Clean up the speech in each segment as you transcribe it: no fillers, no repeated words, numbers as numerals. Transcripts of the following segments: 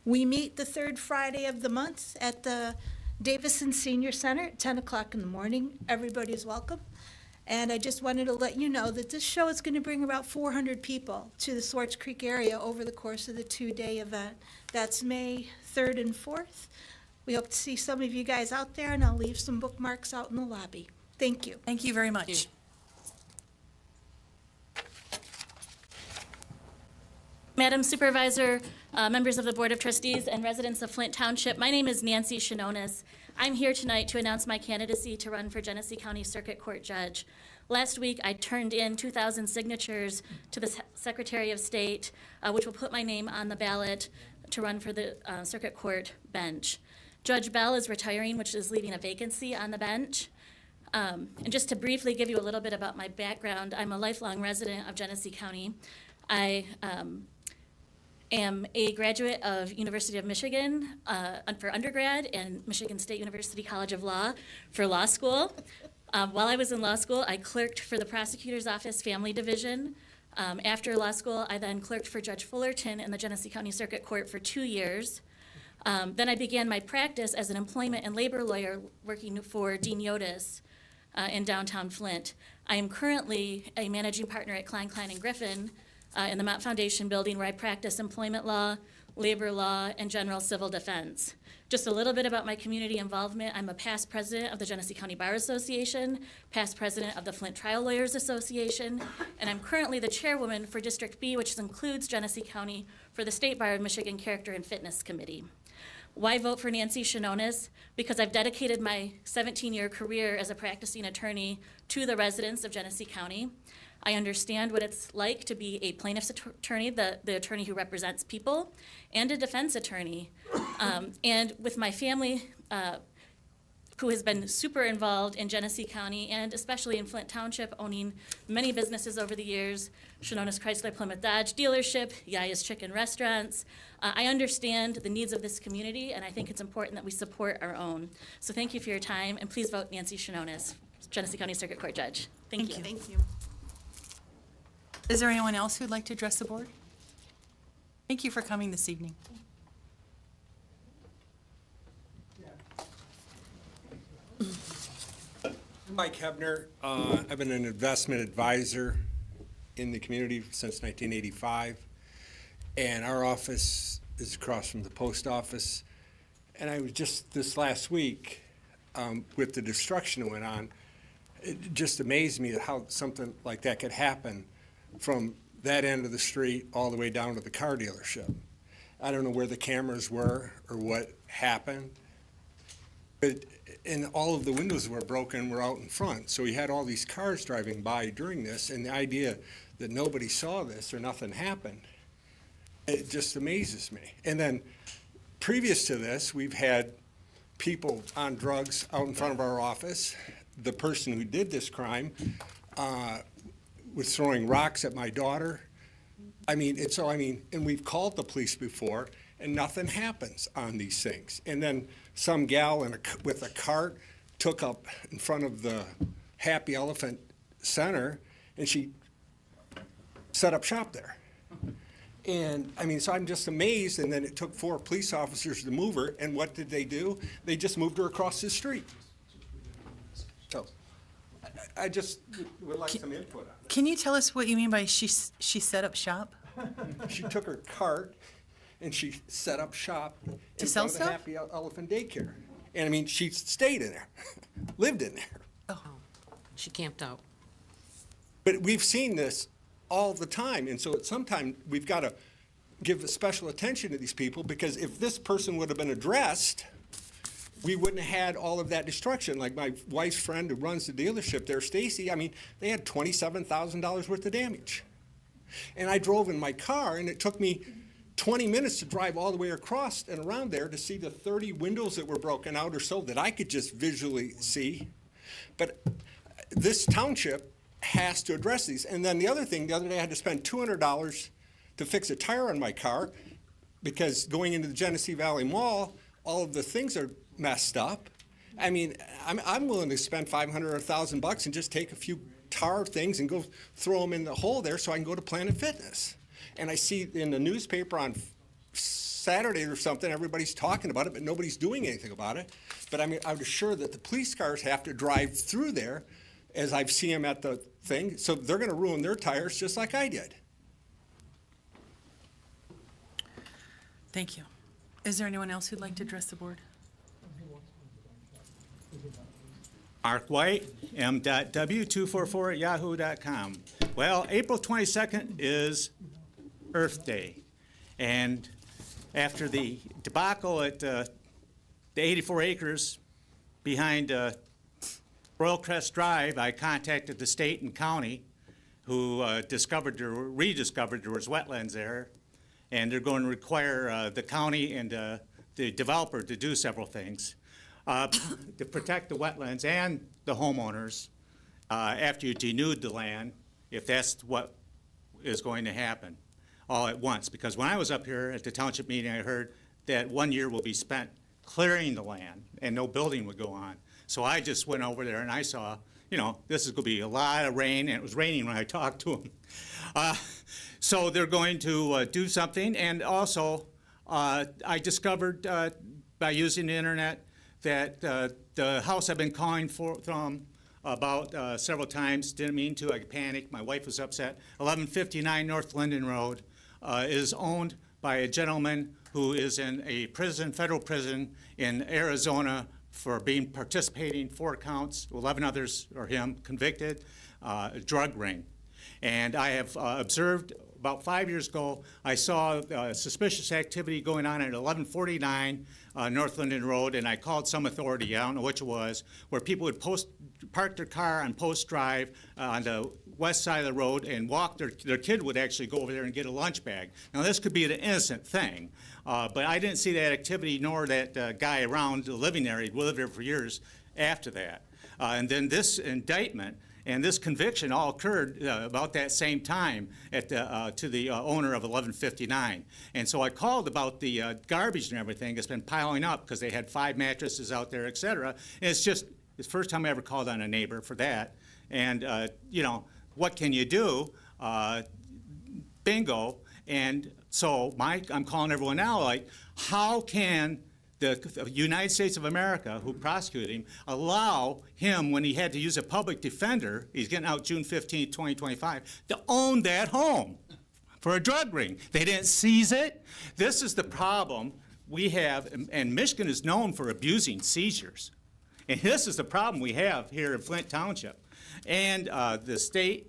We meet the third Friday of the month at the Davison Senior Center at 10 o'clock in the morning. Everybody's welcome. And I just wanted to let you know that this show is going to bring about 400 people to the Swartz Creek area over the course of the two-day event. That's May 3rd and 4th. We hope to see some of you guys out there, and I'll leave some bookmarks out in the lobby. Thank you. Thank you very much. Madam Supervisor, members of the Board of Trustees, and residents of Flint Township, my name is Nancy Shinonis. I'm here tonight to announce my candidacy to run for Genesee County Circuit Court Judge. Last week, I turned in 2,000 signatures to the Secretary of State, which will put my name on the ballot to run for the Circuit Court bench. Judge Bell is retiring, which is leaving a vacancy on the bench. And just to briefly give you a little bit about my background, I'm a lifelong resident of Genesee County. I am a graduate of University of Michigan for undergrad and Michigan State University College of Law for law school. While I was in law school, I clerked for the Prosecutor's Office Family Division. After law school, I then clerked for Judge Fullerton in the Genesee County Circuit Court for 2 years. Then I began my practice as an employment and labor lawyer working for Dean Yotis in downtown Flint. I am currently a managing partner at Klein, Klein & Griffin in the Mott Foundation building, where I practice employment law, labor law, and general civil defense. Just a little bit about my community involvement. I'm a past president of the Genesee County Bar Association, past president of the Flint Trial Lawyers Association, and I'm currently the chairwoman for District B, which includes Genesee County, for the State Bar of Michigan Character and Fitness Committee. Why vote for Nancy Shinonis? Because I've dedicated my 17-year career as a practicing attorney to the residents of Genesee County. I understand what it's like to be a plaintiff's attorney, the attorney who represents people, and a defense attorney. And with my family, who has been super involved in Genesee County and especially in Flint Township, owning many businesses over the years, Shinonis Chrysler Plymouth Dodge dealership, Yaya's Chicken Restaurants. I understand the needs of this community, and I think it's important that we support our own. So thank you for your time, and please vote Nancy Shinonis, Genesee County Circuit Court Judge. Thank you. Thank you. Is there anyone else who would like to address the board? Thank you for coming this evening. Mike Hebner. I've been an investment advisor in the community since 1985, and our office is across from the post office. And I was just this last week, with the destruction that went on, it just amazed me how something like that could happen from that end of the street all the way down to the car dealership. I don't know where the cameras were or what happened, but and all of the windows were broken, were out in front. So we had all these cars driving by during this, and the idea that nobody saw this or nothing happened, it just amazes me. And then previous to this, we've had people on drugs out in front of our office. The person who did this crime was throwing rocks at my daughter. And we've called the police before, and nothing happens on these things. And then some gal with a cart took up in front of the Happy Elephant Center, and she set up shop there. And so I'm just amazed. And then it took 4 police officers to move her. And what did they do? They just moved her across the street. So I just would like some input on it. Can you tell us what you mean by she set up shop? She took her cart and she set up shop To in sell front of the stuff? Happy Elephant Daycare. And she stayed in there, lived in there. She camped out. But we've seen this all the time, and so at some time we've got to give special attention to these people, because if this person would have been addressed, we wouldn't have had all of that destruction. Like my wife's friend who runs the dealership there, Stacy, they had $27,000 worth of damage. And I drove in my car, and it took me 20 minutes to drive all the way across and around there to see the 30 windows that were broken out or so that I could just visually see. But this township has to address these. And then the other thing, the other day I had to spend $200 to fix a tire on my car, because going into the Genesee Valley Mall, all of the things are messed up. I'm willing to spend $500 or $1,000 and just take a few tar things and go throw them in the hole there so I can go to Planet Fitness. And I see in the newspaper on Saturday or something, everybody's talking about it, but nobody's doing anything about it. But I mean, I would assure that the police cars have to drive through there, as I've seen them at the thing, so they're gonna ruin their tires just like I did. Thank you. Is there anyone else who'd like to address the board? Mark White, m.w244@yahoo.com. Well, April 22nd is Earth Day. And after the debacle at the 84 acres behind Royal Crest Drive, I contacted the state and county who rediscovered there was wetlands there. And they're going to require the county and the developer to do several things to protect the wetlands and the homeowners after you denude the land, if that's what is going to happen all at once. Because when I was up here at the township meeting, I heard that 1 year will be spent clearing the land and no building would go on. So I just went over there and I saw, you know, this is going to be a lot of rain, and it was raining when I talked to them. So they're going to do something, and also I discovered by using the internet that the house I've been calling from about several times, didn't mean to, I panicked, my wife was upset. 1159 North Linden Road is owned by a gentleman who is in a prison, federal prison in Arizona for participating 4 counts, 11 others are him, convicted, drug ring. And I have observed about 5 years ago, I saw suspicious activity going on at 1149 North Linden Road, and I called some authority, I don't know which it was, where people would park their car on Post Drive on the west side of the road and walk, their kid would actually go over there and get a lunch bag. Now this could be an innocent thing, but I didn't see that activity nor that guy around living there, he'd lived there for years after that. And then this indictment and this conviction all occurred about that same time to the owner of 1159. And so I called about the garbage and everything. It's been piling up because they had 5 mattresses out there, et cetera. And it's the first time I ever called on a neighbor for that. And, you know, what can you do? Bingo. And so I'm calling everyone now, like, how can the United States of America, who prosecuted him, allow him, when he had to use a public defender, he's getting out June 15, 2025, to own that home for a drug ring? They didn't seize it. This is the problem we have, and Michigan is known for abusing seizures. And this is the problem we have here in Flint Township. And the state,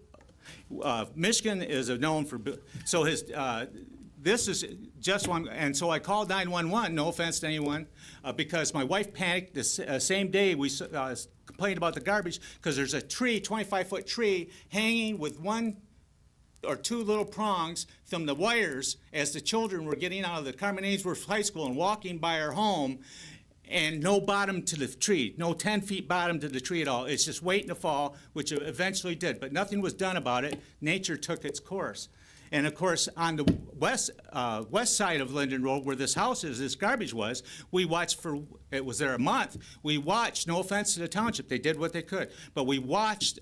Michigan is known for, so this is just one, and so I called 911, no offense to anyone, because my wife panicked the same day we complained about the garbage, because there's a tree, 25-foot tree, hanging with 1 or 2 little prongs from the wires as the children were getting out of the Carmen Ainsworth High School and walking by our home, and no bottom to the tree, no 10 feet bottom to the tree at all. It's just waiting to fall, which it eventually did, but nothing was done about it. Nature took its course. And of course, on the west side of Linden Road, where this house is, this garbage was, we watched it was there a month, we watched, no offense to the township, they did what they could, but we watched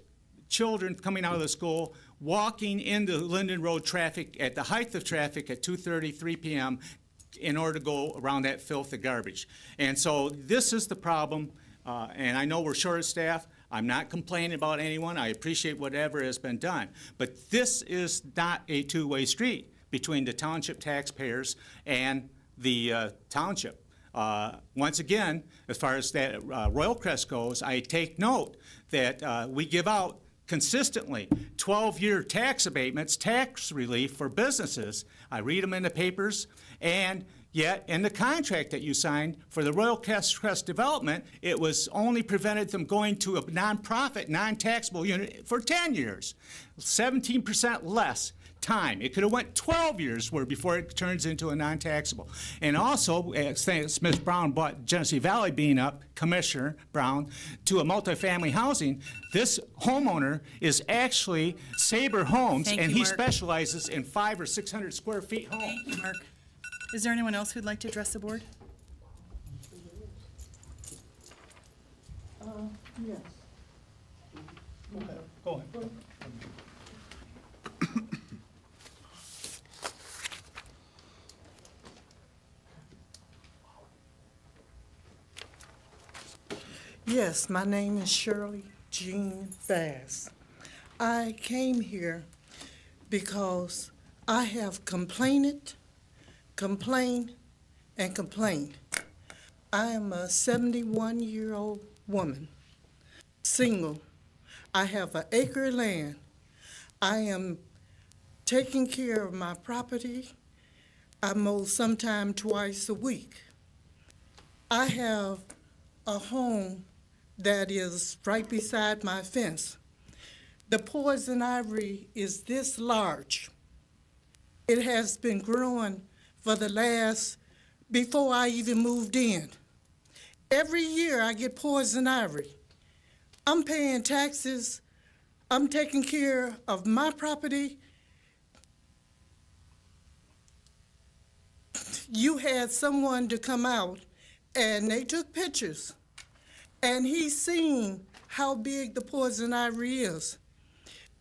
children coming out of the school, walking into Linden Road traffic at the height of traffic at 2:30, 3 p.m. in order to go around that filth of garbage. And so this is the problem, and I know we're short of staff. I'm not complaining about anyone. I appreciate whatever has been done. But this is not a two-way street between the township taxpayers and the township. Once again, as far as that Royal Crest goes, I take note that we give out consistently 12-year tax abatements, tax relief for businesses. I read them in the papers, and yet in the contract that you signed for the Royal Crest development, it was only prevented from going to a nonprofit, non-taxable unit for 10 years, 17% less time. It could have went 12 years before it turns into a non-taxable. And also, Smith Brown bought Genesee Valley being up, Commissioner Brown, to a multifamily housing. This homeowner is actually Sabre Homes, Thank and you, he Mark. specializes in 500 or 600 square feet homes. Thank you, Mark. Is there anyone else who'd like to address the board? Yes. Go ahead. Yes, my name is Shirley Jean Bass. I came here because I have complained, and complained. I am a 71-year-old woman, single. I have an acre of land. I am taking care of my property. I mow sometime twice a week. I have a home that is right beside my fence. The poison ivy is this large. It has been growing for before I even moved in. Every year I get poison ivy. I'm paying taxes. I'm taking care of my property. You had someone to come out and they took pictures. And he's seen how big the poison ivy is.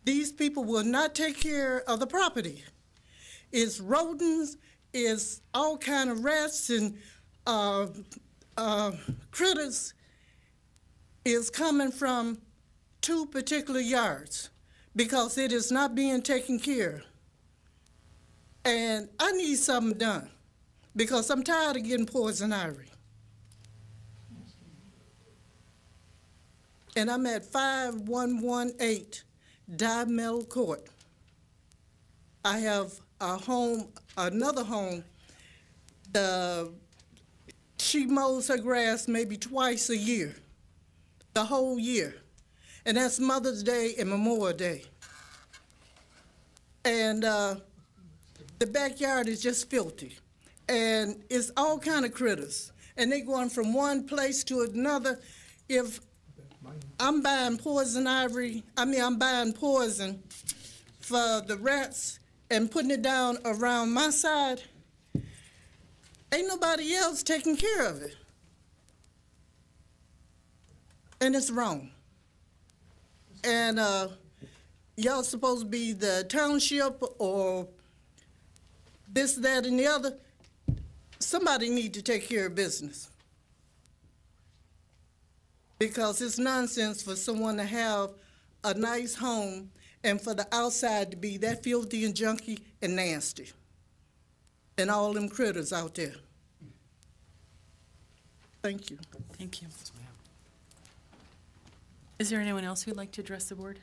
These people will not take care of the property. It's rodents, it's all kind of rats and critters is coming from 2 particular yards because it is not being taken care of. And I need something done because I'm tired of getting poison ivy. And I'm at 5118 Dynamite Court. I have a home, another home. She mows her grass maybe twice a year, the whole year. And that's Mother's Day and Memorial Day. And the backyard is just filthy. And it's all kind of critters. And they going from one place to another. If I'm buying poison ivy, I'm buying poison for the rats and putting it down around my side. Ain't nobody else taking care of it. And it's wrong. And y'all supposed to be the township or this, that, and the other. Somebody need to take care of business. Because it's nonsense for someone to have a nice home and for the outside to be that filthy and junky and nasty. And all them critters out there. Thank you. Thank you. Is there anyone else who'd like to address the board?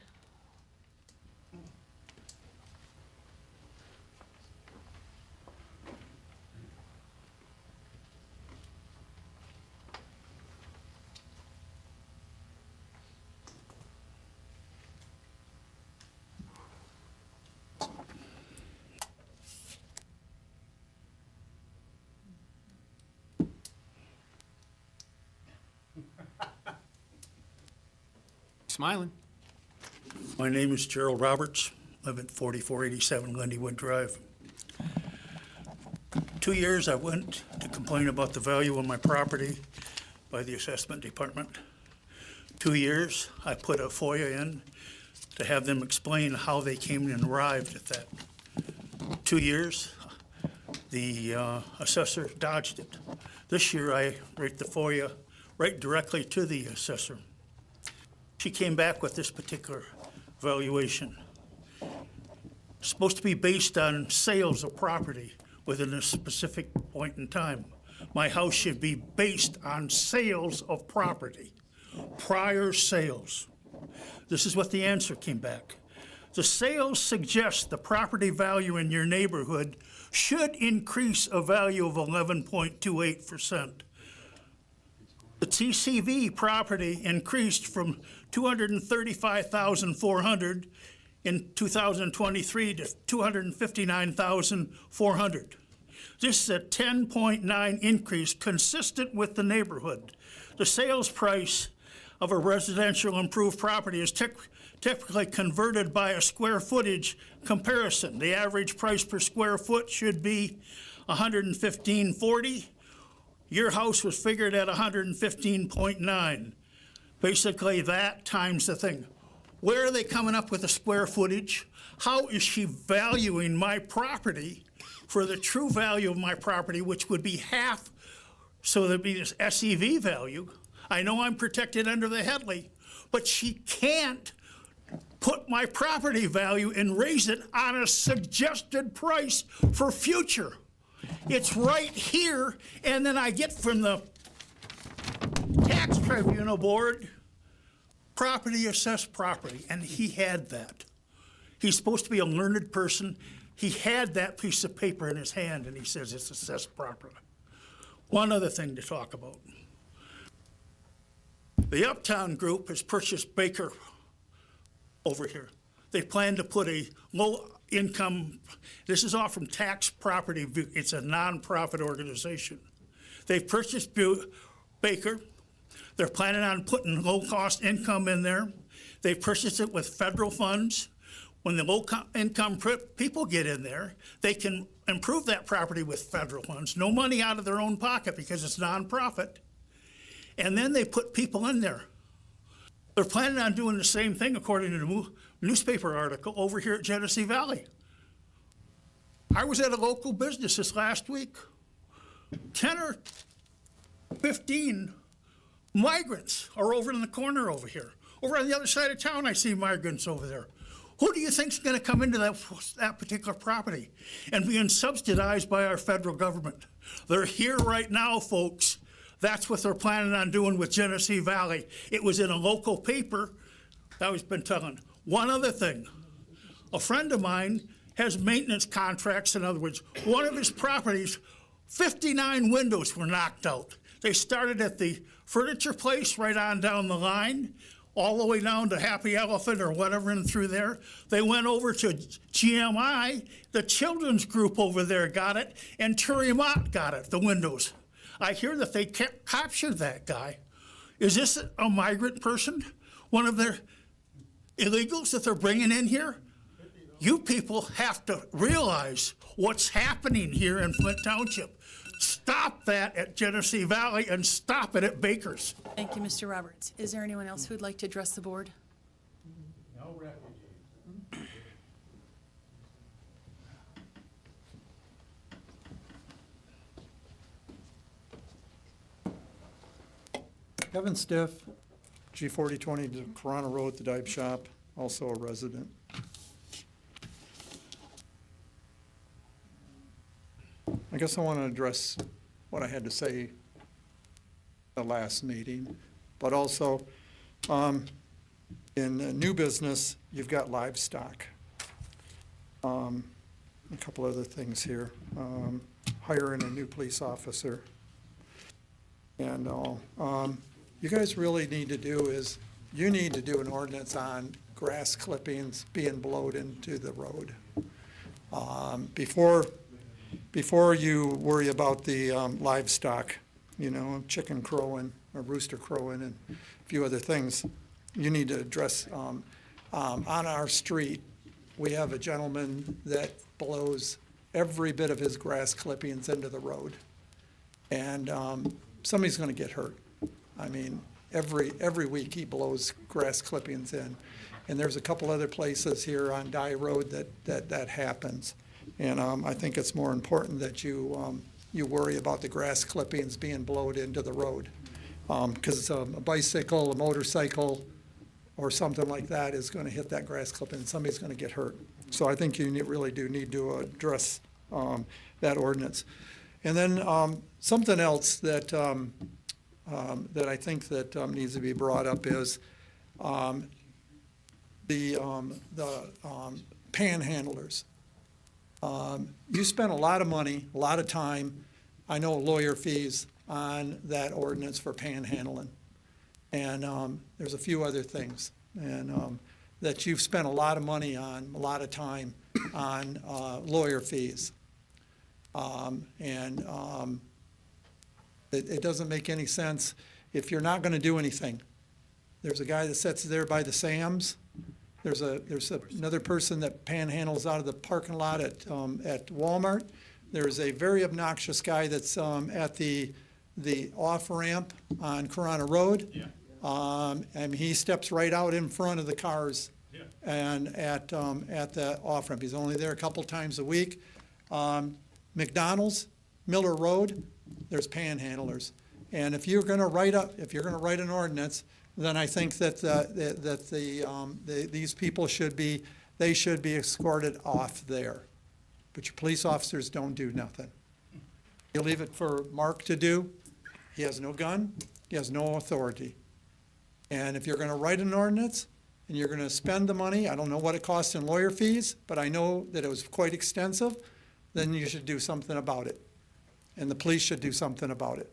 Smiling. My name is Gerald Roberts, live at 4487 Lindywood Drive. 2 years I went to complain about the value of my property by the assessment department. 2 years, I put a FOIA in to have them explain how they came and arrived at that. 2 years, the assessor dodged it. This year, I write the FOIA right directly to the assessor. She came back with this particular valuation. It's supposed to be based on sales of property within a specific point in time. My house should be based on sales of property, prior sales. This is what the answer came back. The sales suggest the property value in your neighborhood should increase a value of 11.28%. The TCV property increased from $235,400 in 2023 to $259,400. This is a 10.9 increase consistent with the neighborhood. The sales price of a residential improved property is typically converted by a square footage comparison. The average price per square foot should be $115.40. Your house was figured at 115.9. Basically that times the thing. Where are they coming up with the square footage? How is she valuing my property for the true value of my property, which would be half, so there'd be this SEV value? I know I'm protected under the Headley, but she can't put my property value and raise it on a suggested price for future. It's right here, and then I get from the tax tribunal board, property assessed property, and he had that. He's supposed to be a learned person. He had that piece of paper in his hand, and he says it's assessed property. One other thing to talk about. The Uptown Group has purchased Baker over here. They plan to put a low-income, this is all from Tax Property, it's a nonprofit organization. They've purchased Baker. They're planning on putting low-cost income in there. They've purchased it with federal funds. When the low-income people get in there, they can improve that property with federal funds. No money out of their own pocket because it's nonprofit. And then they put people in there. They're planning on doing the same thing, according to the newspaper article, over here at Genesee Valley. I was at a local business this last week. 10 or 15 migrants are over in the corner over here. Over on the other side of town, I see migrants over there. Who do you think's going to come into that particular property and being subsidized by our federal government? They're here right now, folks. That's what they're planning on doing with Genesee Valley. It was in a local paper that was been telling. One other thing, a friend of mine has maintenance contracts. In other words, one of his properties, 59 windows were knocked out. They started at the furniture place right on down the line, all the way down to Happy Elephant or whatever and through there. They went over to GMI, the children's group over there got it, and Turimont got it, the windows. I hear that they captured that guy. Is this a migrant person? One of their illegals that they're bringing in here? You people have to realize what's happening here in Flint Township. Stop that at Genesee Valley and stop it at Baker's. Thank you, Mr. Roberts. Is there anyone else who'd like to address the board? No refugees. Kevin Stiff, G4020 to Corona Road, the dive shop, also a resident. I guess I want to address what I had to say the last meeting, but also in new business, you've got livestock. A couple other things here. Hiring a new police officer. And all. You guys really need to do is, you need to do an ordinance on grass clippings being blowed into the road. Before you worry about the livestock, you know, chicken crowing or rooster crowing and a few other things, you need to address, on our street, we have a gentleman that blows every bit of his grass clippings into the road. And somebody's gonna get hurt. I mean, every week he blows grass clippings in. And there's a couple other places here on Dye Road that happens. And I think it's more important that you worry about the grass clippings being blowed into the road. Because a bicycle, a motorcycle, or something like that is gonna hit that grass clipping and somebody's gonna get hurt. So I think you really do need to address that ordinance. And then something else that I think that needs to be brought up is the panhandlers. You spent a lot of money, a lot of time, I know lawyer fees on that ordinance for panhandling. And there's a few other things, and that you've spent a lot of money on, a lot of time on lawyer fees. It doesn't make any sense if you're not gonna do anything. There's a guy that sits there by the Sam's. There's another person that panhandles out of the parking lot at Walmart. There's a very obnoxious guy that's at the off-ramp on Corona Road. Yeah. And he steps right out in front of the cars. Yeah. And at the off-ramp. He's only there a couple times a week. McDonald's, Miller Road, there's panhandlers. And if you're gonna write an ordinance, then I think that, these people should be escorted off there. But your police officers don't do nothing. You leave it for Mark to do. He has no gun, he has no authority. And if you're gonna write an ordinance and you're gonna spend the money, I don't know what it costs in lawyer fees, but I know that it was quite extensive, then you should do something about it. And the police should do something about it.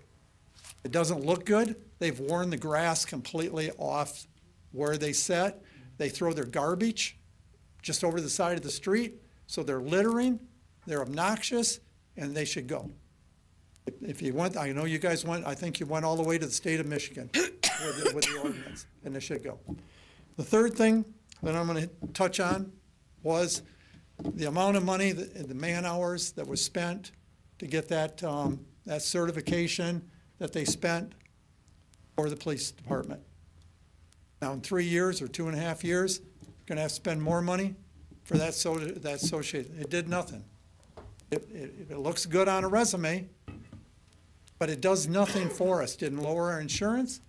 It doesn't look good. They've worn the grass completely off where they sit. They throw their garbage just over the side of the street, so they're littering, they're obnoxious, and they should go. If you went, I know you guys went, I think you went all the way to the state of Michigan with the ordinance, and they should go. The third thing that I'm gonna touch on was the amount of money, the man-hours that was spent to get that certification that they spent for the police department. Now, in 3 years or 2.5 years, gonna have to spend more money for that association. It did nothing. It looks good on a resume, but it does nothing for us. Didn't lower our insurance.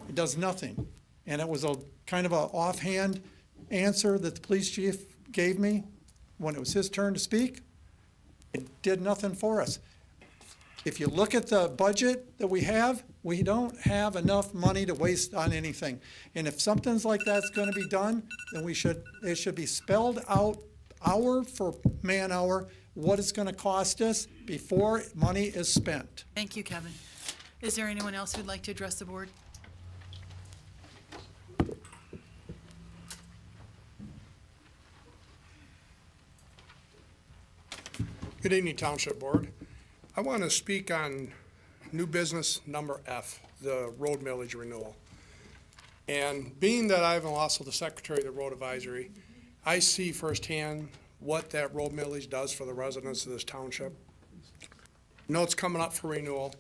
It does nothing. And it was a kind of a offhand answer that the police chief gave me when it was his turn to speak. It did nothing for us. If you look at the budget that we don't have enough money to waste on anything. And if something's like that's gonna be done, then it should be spelled out hour for man hour, what it's gonna cost us before money is spent. Thank you, Kevin. Is there anyone else who'd like to address the board? Good evening, Township Board. I want to speak on new business number F, the road millage renewal. And being that I'm also the secretary of the road advisory, I see firsthand what that road millage does for the residents of this township. I know it's coming up for renewal.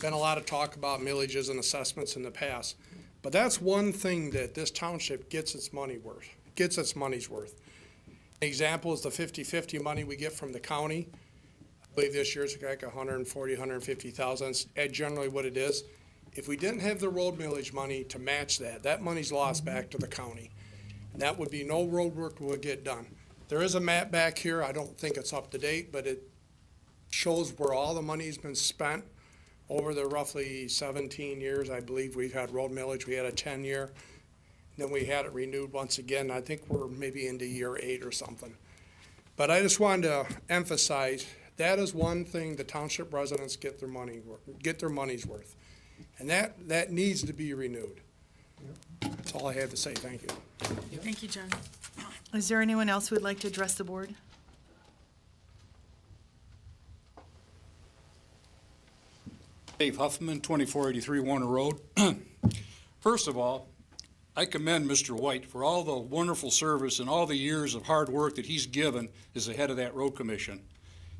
Been a lot of talk about millages and assessments in the past. But that's one thing that this township gets its money's worth. An example is the 50/50 money we get from the county. I believe this year's like 140, 150,000. That's generally what it is. If we didn't have the road millage money to match that, that money's lost back to the county. And that would be no road work would get done. There is a map back here. I don't think it's up to date, but it shows where all the money's been spent over the roughly 17 years. I believe we've had road millage. We had a 10-year. Then we had it renewed once again. I think we're maybe into year 8 or something. But I just wanted to emphasize that is one thing the township residents get their money's worth. And that needs to be renewed. That's all I have to say. Thank you. Thank you, John. Is there anyone else who would like to address the board? Dave Huffman, 2483 Warner Road. First of all, I commend Mr. White for all the wonderful service and all the years of hard work that he's given as the head of that road commission.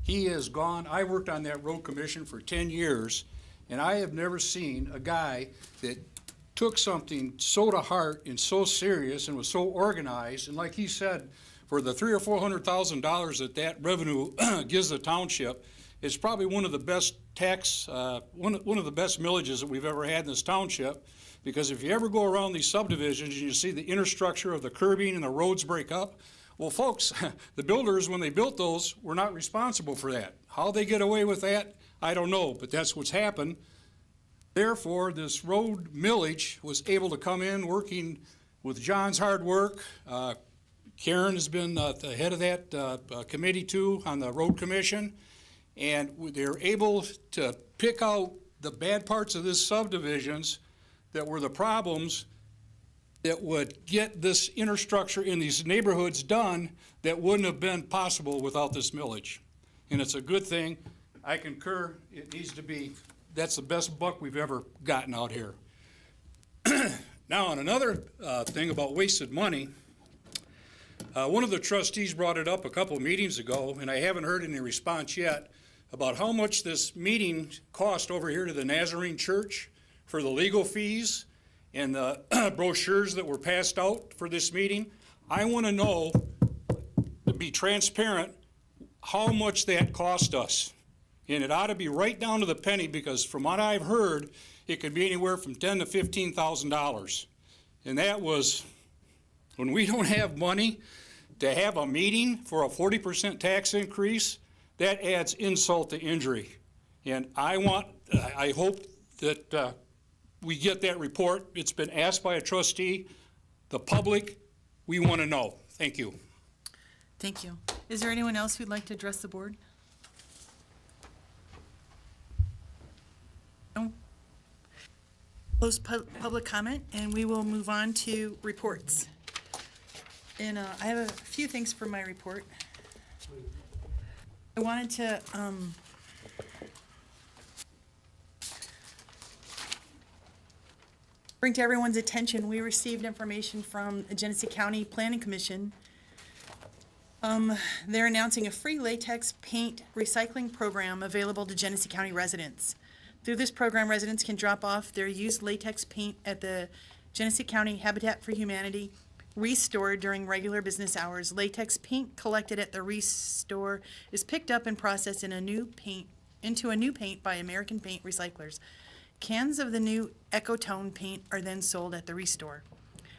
He has gone, I worked on that road commission for 10 years, and I have never seen a guy that took something so to heart and so serious and was so organized. And like he said, for the $300,000 or $400,000 that revenue gives the township, it's probably one of the best one of the best millages that we've ever had in this township. Because if you ever go around these subdivisions and you see the infrastructure of the curbing and the roads break up, well, folks, the builders, when they built those, were not responsible for that. How they get away with that, I don't know, but that's what's happened. Therefore, this road millage was able to come in working with John's hard work. Karen has been the head of that committee too on the road commission. And they're able to pick out the bad parts of this subdivisions that were the problems that would get this infrastructure in these neighborhoods done that wouldn't have been possible without this millage. And it's a good thing. I concur. It needs to be, that's the best buck we've ever gotten out here. Now, on another thing about wasted money, one of the trustees brought it up a couple of meetings ago, and I haven't heard any response yet, about how much this meeting cost over here to the Nazarene Church for the legal fees and the brochures that were passed out for this meeting. I want to know, to be transparent, how much that cost us. And it ought to be right down to the penny, because from what I've heard, it could be anywhere from $10,000 to $15,000. And that was, when we don't have money to have a meeting for a 40% tax increase, that adds insult to injury. And I hope that we get that report. It's been asked by a trustee. The public, we want to know. Thank you. Thank you. Is there anyone else who'd like to address the board? No? Close public comment, and we will move on to reports. And I have a few things for my report. I wanted to bring to everyone's attention, we received information from the Genesee County Planning Commission. They're announcing a free latex paint recycling program available to Genesee County residents. Through this program, residents can drop off their used latex paint at the Genesee County Habitat for Humanity Restore during regular business hours. Latex paint collected at the Restore is picked up and processed into a new paint by American Paint Recyclers. Cans of the new Ecotone paint are then sold at the Restore.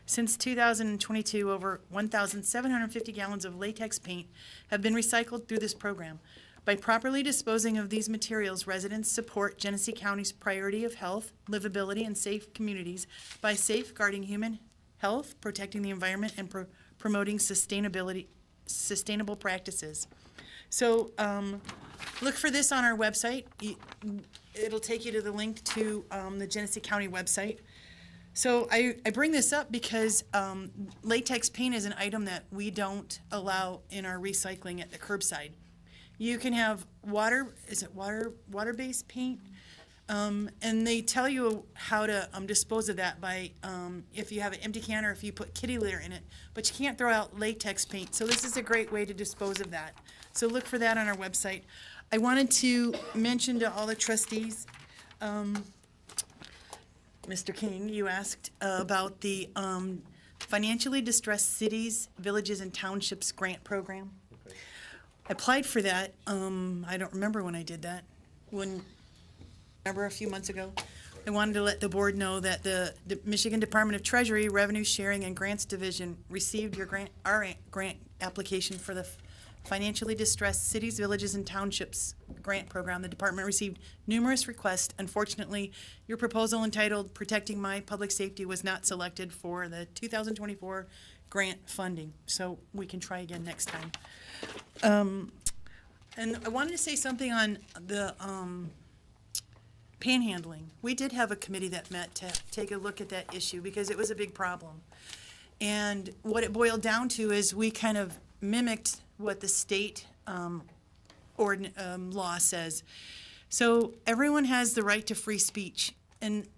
Since 2022, over 1,750 gallons of latex paint have been recycled through this program. By properly disposing of these materials, residents support Genesee County's priority of health, livability, and safe communities by safeguarding human health, protecting the environment, and promoting sustainable practices. So look for this on our website. It'll take you to the link to the Genesee County website. So I bring this up because latex paint is an item that we don't allow in our recycling at the curbside. You can have water-based paint? And they tell you how to dispose of that by if you have an empty can or if you put kitty litter in it. But you can't throw out latex paint. So this is a great way to dispose of that. So look for that on our website. I wanted to mention to all the trustees, Mr. King, you asked about the Financially Distressed Cities, Villages, and Townships Grant Program. Okay. I applied for that. I don't remember when I did that. Remember a few months ago? I wanted to let the board know that the Michigan Department of Treasury Revenue Sharing and Grants Division received our grant application for the Financially Distressed Cities, Villages, and Townships Grant Program. The department received numerous requests. Unfortunately, your proposal entitled Protecting My Public Safety was not selected for the 2024 grant funding, so we can try again next time. And I wanted to say something on the panhandling. We did have a committee that met to take a look at that issue because it was a big problem. And what it boiled down to is we kind of mimicked what the state law says. So everyone has the right to free speech, and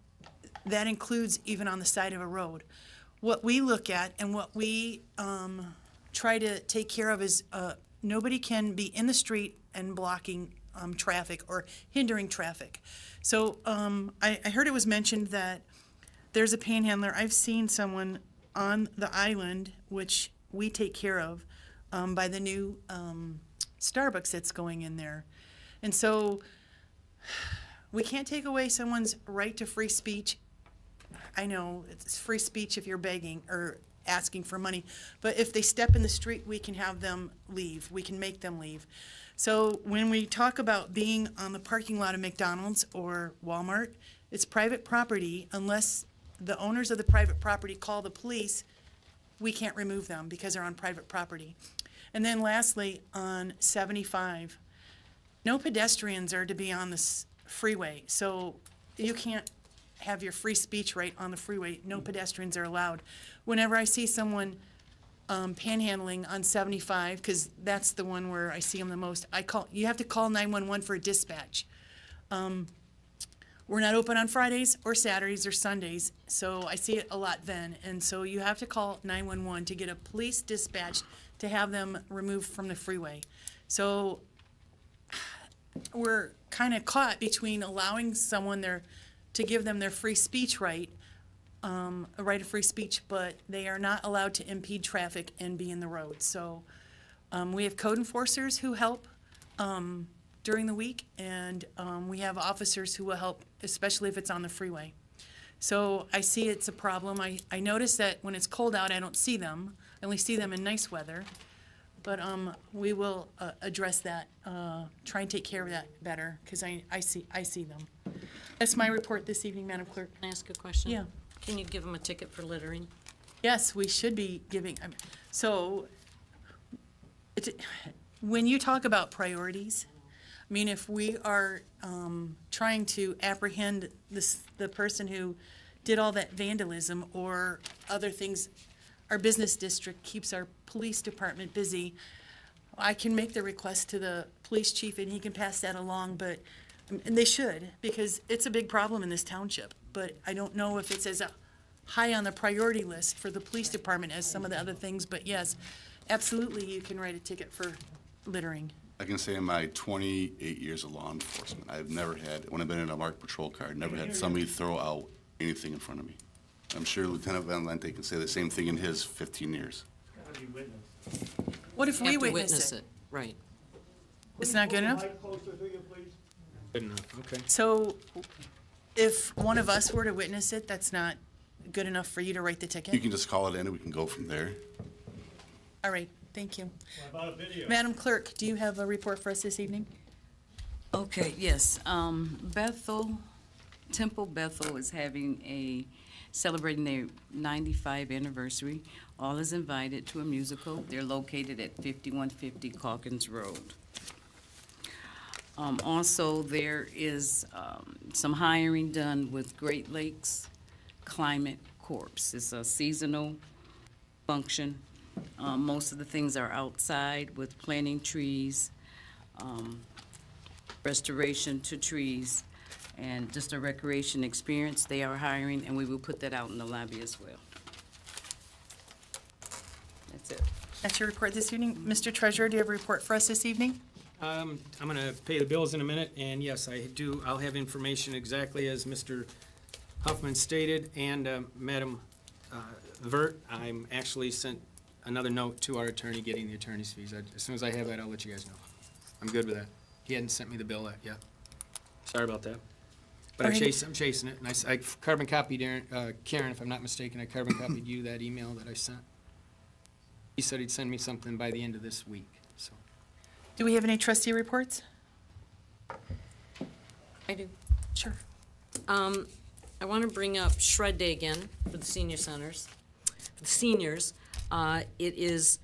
that includes even on the side of a road. What we look at and what we try to take care of is nobody can be in the street and blocking traffic or hindering traffic. So I heard it was mentioned that there's a panhandler. I've seen someone on the island, which we take care of, by the new Starbucks that's going in there. And so we can't take away someone's right to free speech. I know it's free speech if you're begging or asking for money, but if they step in the street, we can have them leave. We can make them leave. So when we talk about being on the parking lot of McDonald's or Walmart, it's private property. Unless the owners of the private property call the police, we can't remove them because they're on private property. And then lastly, on 75, no pedestrians are to be on this freeway. So you can't have your free speech right on the freeway. No pedestrians are allowed. Whenever I see someone panhandling on 75, because that's the one where I see them the most, you have to call 911 for a dispatch. We're not open on Fridays or Saturdays or Sundays, so I see it a lot then. And so you have to call 911 to get a police dispatch to have them removed from the freeway. So we're kind of caught between allowing someone to give them their free speech right, a right of free speech, but they are not allowed to impede traffic and be in the road. So we have code enforcers who help during the week, and we have officers who will help, especially if it's on the freeway. So I see it's a problem. I notice that when it's cold out, I don't see them. I only see them in nice weather. But we will address that, try and take care of that better, because I see them. That's my report this evening, Madam Clerk. Can I ask a question? Yeah. Can you give them a ticket for littering? Yes, we should be giving, when you talk about priorities, I mean, if we are trying to apprehend the person who did all that vandalism or other things, our business district keeps our police department busy, I can make the request to the police chief and he can pass that along, and they should, because it's a big problem in this township. But I don't know if it's as high on the priority list for the police department as some of the other things, but yes, absolutely, you can write a ticket for littering. I can say in my 28 years of law enforcement, I've never had, when I've been in a marked patrol car, never had somebody throw out anything in front of me. I'm sure Lieutenant Van Lente can say the same thing in his 15 years. What if You we have to witness it? Right. It's not good enough? Good enough, okay. So if one of us were to witness it, that's not good enough for you to write the You ticket? can just call it in and we can go from there. All right, thank you. Madam Clerk, do you have a report for us this evening? Okay, yes. Temple Bethel is celebrating their 95 anniversary. All is invited to a musical. They're located at 5150 Calkins Road. Also, there is some hiring done with Great Lakes Climate Corps. It's a seasonal function. Most of the things are outside with planting trees, restoration to trees, and just a recreation experience. They are hiring, and we will put that out in the lobby as well. That's it. That's your report this evening. Mr. Treasurer, do you have a report for us this evening? I'm gonna pay the bills in a minute, and yes, I'll have information exactly as Mr. Huffman stated, and Madam Vert, I'm actually sent another note to our attorney getting the attorney's fees. As soon as I have that, I'll let you guys know. I'm good with that. He hadn't sent me the bill yet. Sorry about that. But I'm Alrighty. chasing it, and I carbon copied Karen, if I'm not mistaken, I carbon copied you that email that I sent. He said he'd send me something by the end of this week, so. Do we have any trustee reports? I do. Sure. I want to bring up Shred Day again for the senior centers. For the seniors, it is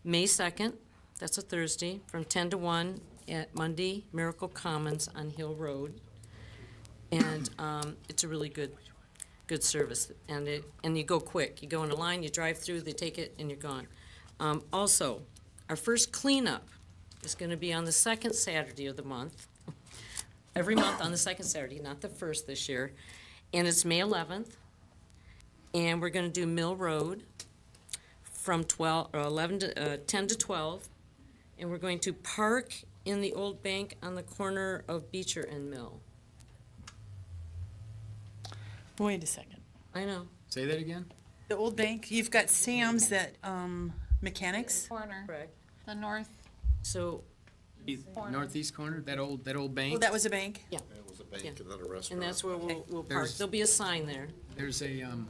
May 2nd, that's a Thursday, from 10 to 1 at Monday Miracle Commons on Hill Road. And it's a really good service. And you go quick. You go in a line, you drive through, they take it, and you're gone. Also, our first cleanup is going to be on the second Saturday of the month. Every month on the second Saturday, not the first this year. And it's May 11th. And we're going to do Mill Road from 10 to 12. And we're going to park in the old bank on the corner of Beecher and Mill. Wait a second. I know. Say that again? The old bank, you've got Sam's that, mechanics? Corner, Correct. the north. So, Northeast corner, that old Oh, bank? that was a bank? yeah. It was a bank Yeah. and then a restaurant. And that's where we'll park. There's- There'll be a sign there. There's an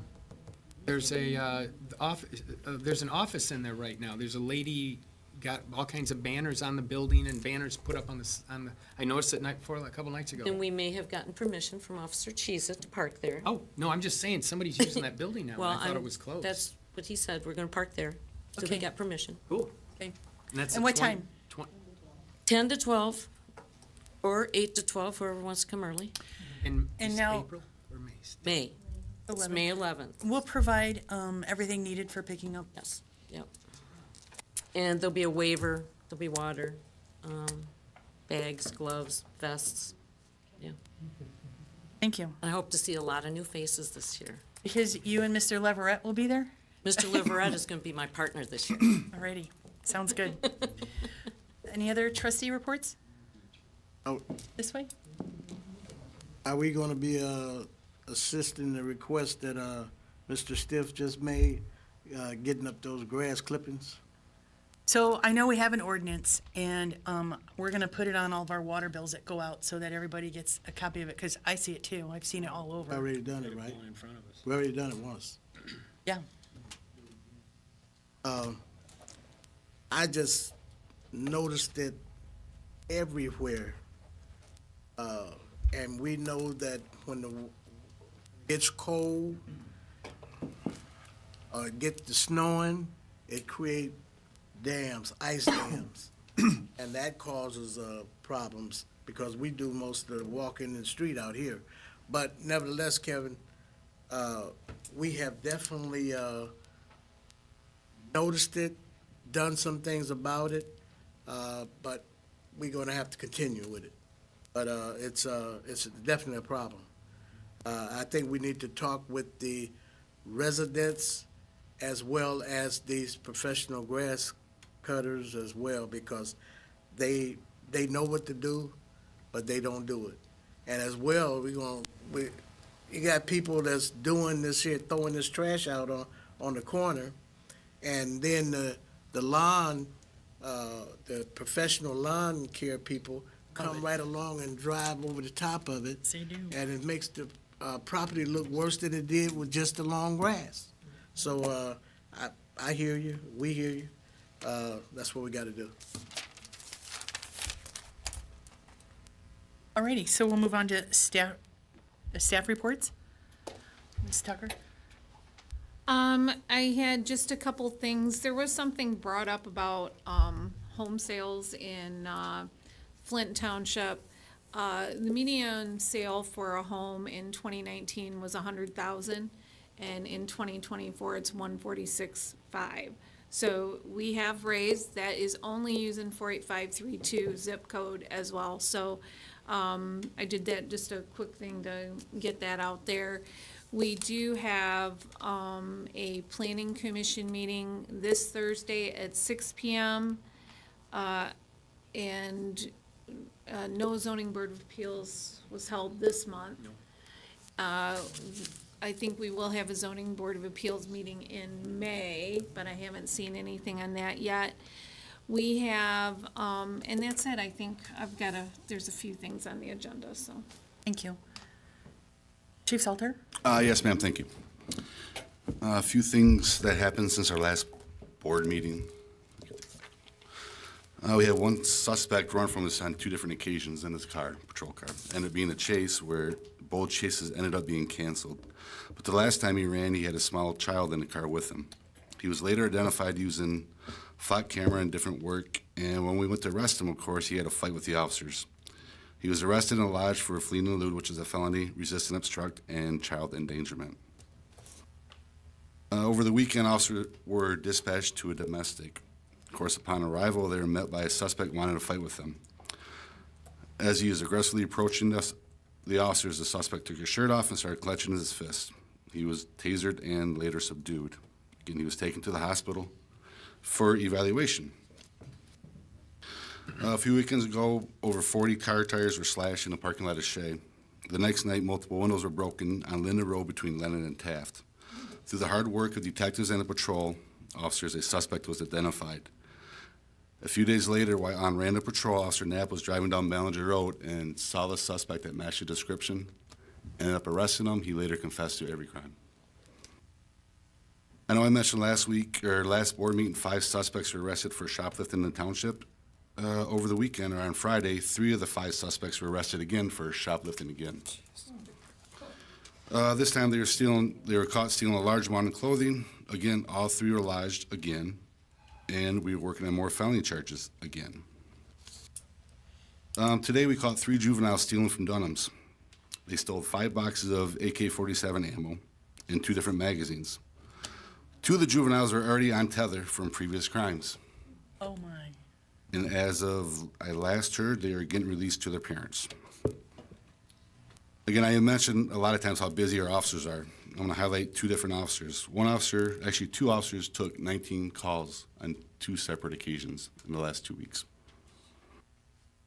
office in there right now. There's a lady got all kinds of banners on the building and banners put up on the, I noticed it a couple nights ago. And we may have gotten permission from Officer Cheesa to park there. Oh, no, I'm just saying, somebody's using that building now, and Well, I thought it was closed. That's what he said. We're gonna park there. So they Okay. got permission. Cool. Okay. that's And at what 20 time? 10 to 12, or 8 to 12, whoever wants to come early. And is it now- April or May? May. It's 11. May 11th. We'll provide, everything needed for picking up. Yes, yep. And there'll be a waiver, there'll be water, bags, gloves, vests. Yeah. Thank you. I hope to see a lot of new faces this year. Because you and Mr. Leverett will be there? Mr. Liverette is gonna be my partner this year. Alrighty, sounds good. Any other trustee reports? Oh, This way? are we gonna be, assisting the request that, Mr. Stiff just made, getting up those grass clippings? So I know we have an ordinance, and we're gonna put it on all of our water bills that go out so that everybody gets a copy of it, because I see it too. I've seen it all over. Already done it, right? in front of us. We already done it once. Yeah. I just noticed it everywhere. And we know that when it's cold, or it gets to snowing, it create dams, ice dams. And that causes problems because we do most of the walking in the street out here. But nevertheless, Kevin, we have definitely noticed it, done some things about it, but we're gonna have to continue with it. But it's definitely a problem. I think we need to talk with the residents as well as these professional grass cutters as well, because they know what to do, but they don't do it. And as well, you got people that's doing this here, throwing this trash out on the corner, and then the lawn, the professional lawn care people come right along and drive over the top of it. They do. And it makes the property look worse than it did with just the long grass. So I hear you, we hear you. That's what we gotta do. Alrighty, so we'll move on to staff reports. Ms. Tucker? I had just a couple things. There was something brought up about, home sales in, Flint Township. The median sale for a home in 2019 was 100,000, and in 2024 it's 146.5. So we have raised. That is only using 48532 zip code as well. So I did that, just a quick thing to get that out there. We do have a planning commission meeting this Thursday at 6 p.m. And no zoning board of appeals was held this month. I think we will have a zoning board of appeals meeting in May, but I haven't seen anything on that yet. We have, and that's it. I think there's a few things on the agenda, so. Thank you. Chief Salter? Yes, ma'am, thank you. A few things that happened since our last board meeting. We had one suspect run from us on 2 different occasions in his car, patrol car. Ended up being a chase where both chases ended up being canceled. But the last time he ran, he had a small child in the car with him. He was later identified using flat camera and different work, and when we went to arrest him, of course, he had a fight with the officers. He was arrested and lodged for fleeing and elude, which is a felony, resisting obstruct, and child endangerment. Over the weekend, officers were dispatched to a domestic. Of course, upon arrival, they were met by a suspect wanting to fight with them. As he was aggressively approaching the officers, the suspect took his shirt off and started clutching his fist. He was tasered and later subdued. Again, he was taken to the hospital for evaluation. A few weekends ago, over 40 car tires were slashed in the parking lot of Shea. The next night, multiple windows were broken on Linda Road between Lennon and Taft. Through the hard work of detectives and the patrol officers, a suspect was identified. A few days later, while on random patrol, Officer Knapp was driving down Ballinger Road and saw the suspect that matched the description. Ended up arresting him. He later confessed to every crime. I know I mentioned last board meeting, 5 suspects were arrested for shoplifting in the township. Over the weekend, or on Friday, 3 of the 5 suspects were arrested again for shoplifting again. This time they were caught stealing a large amount of clothing. Again, all 3 were lodged again, and we were working on more felony charges again. Today we caught 3 juveniles stealing from Dunham's. They stole 5 boxes of AK-47 ammo and 2 different magazines. 2 of the juveniles were already on tether from previous crimes. Oh, my. And as of I last heard, they are getting released to their parents. Again, I have mentioned a lot of times how busy our officers are. I'm going to highlight 2 different officers. 2 officers took 19 calls on 2 separate occasions in the last 2 weeks.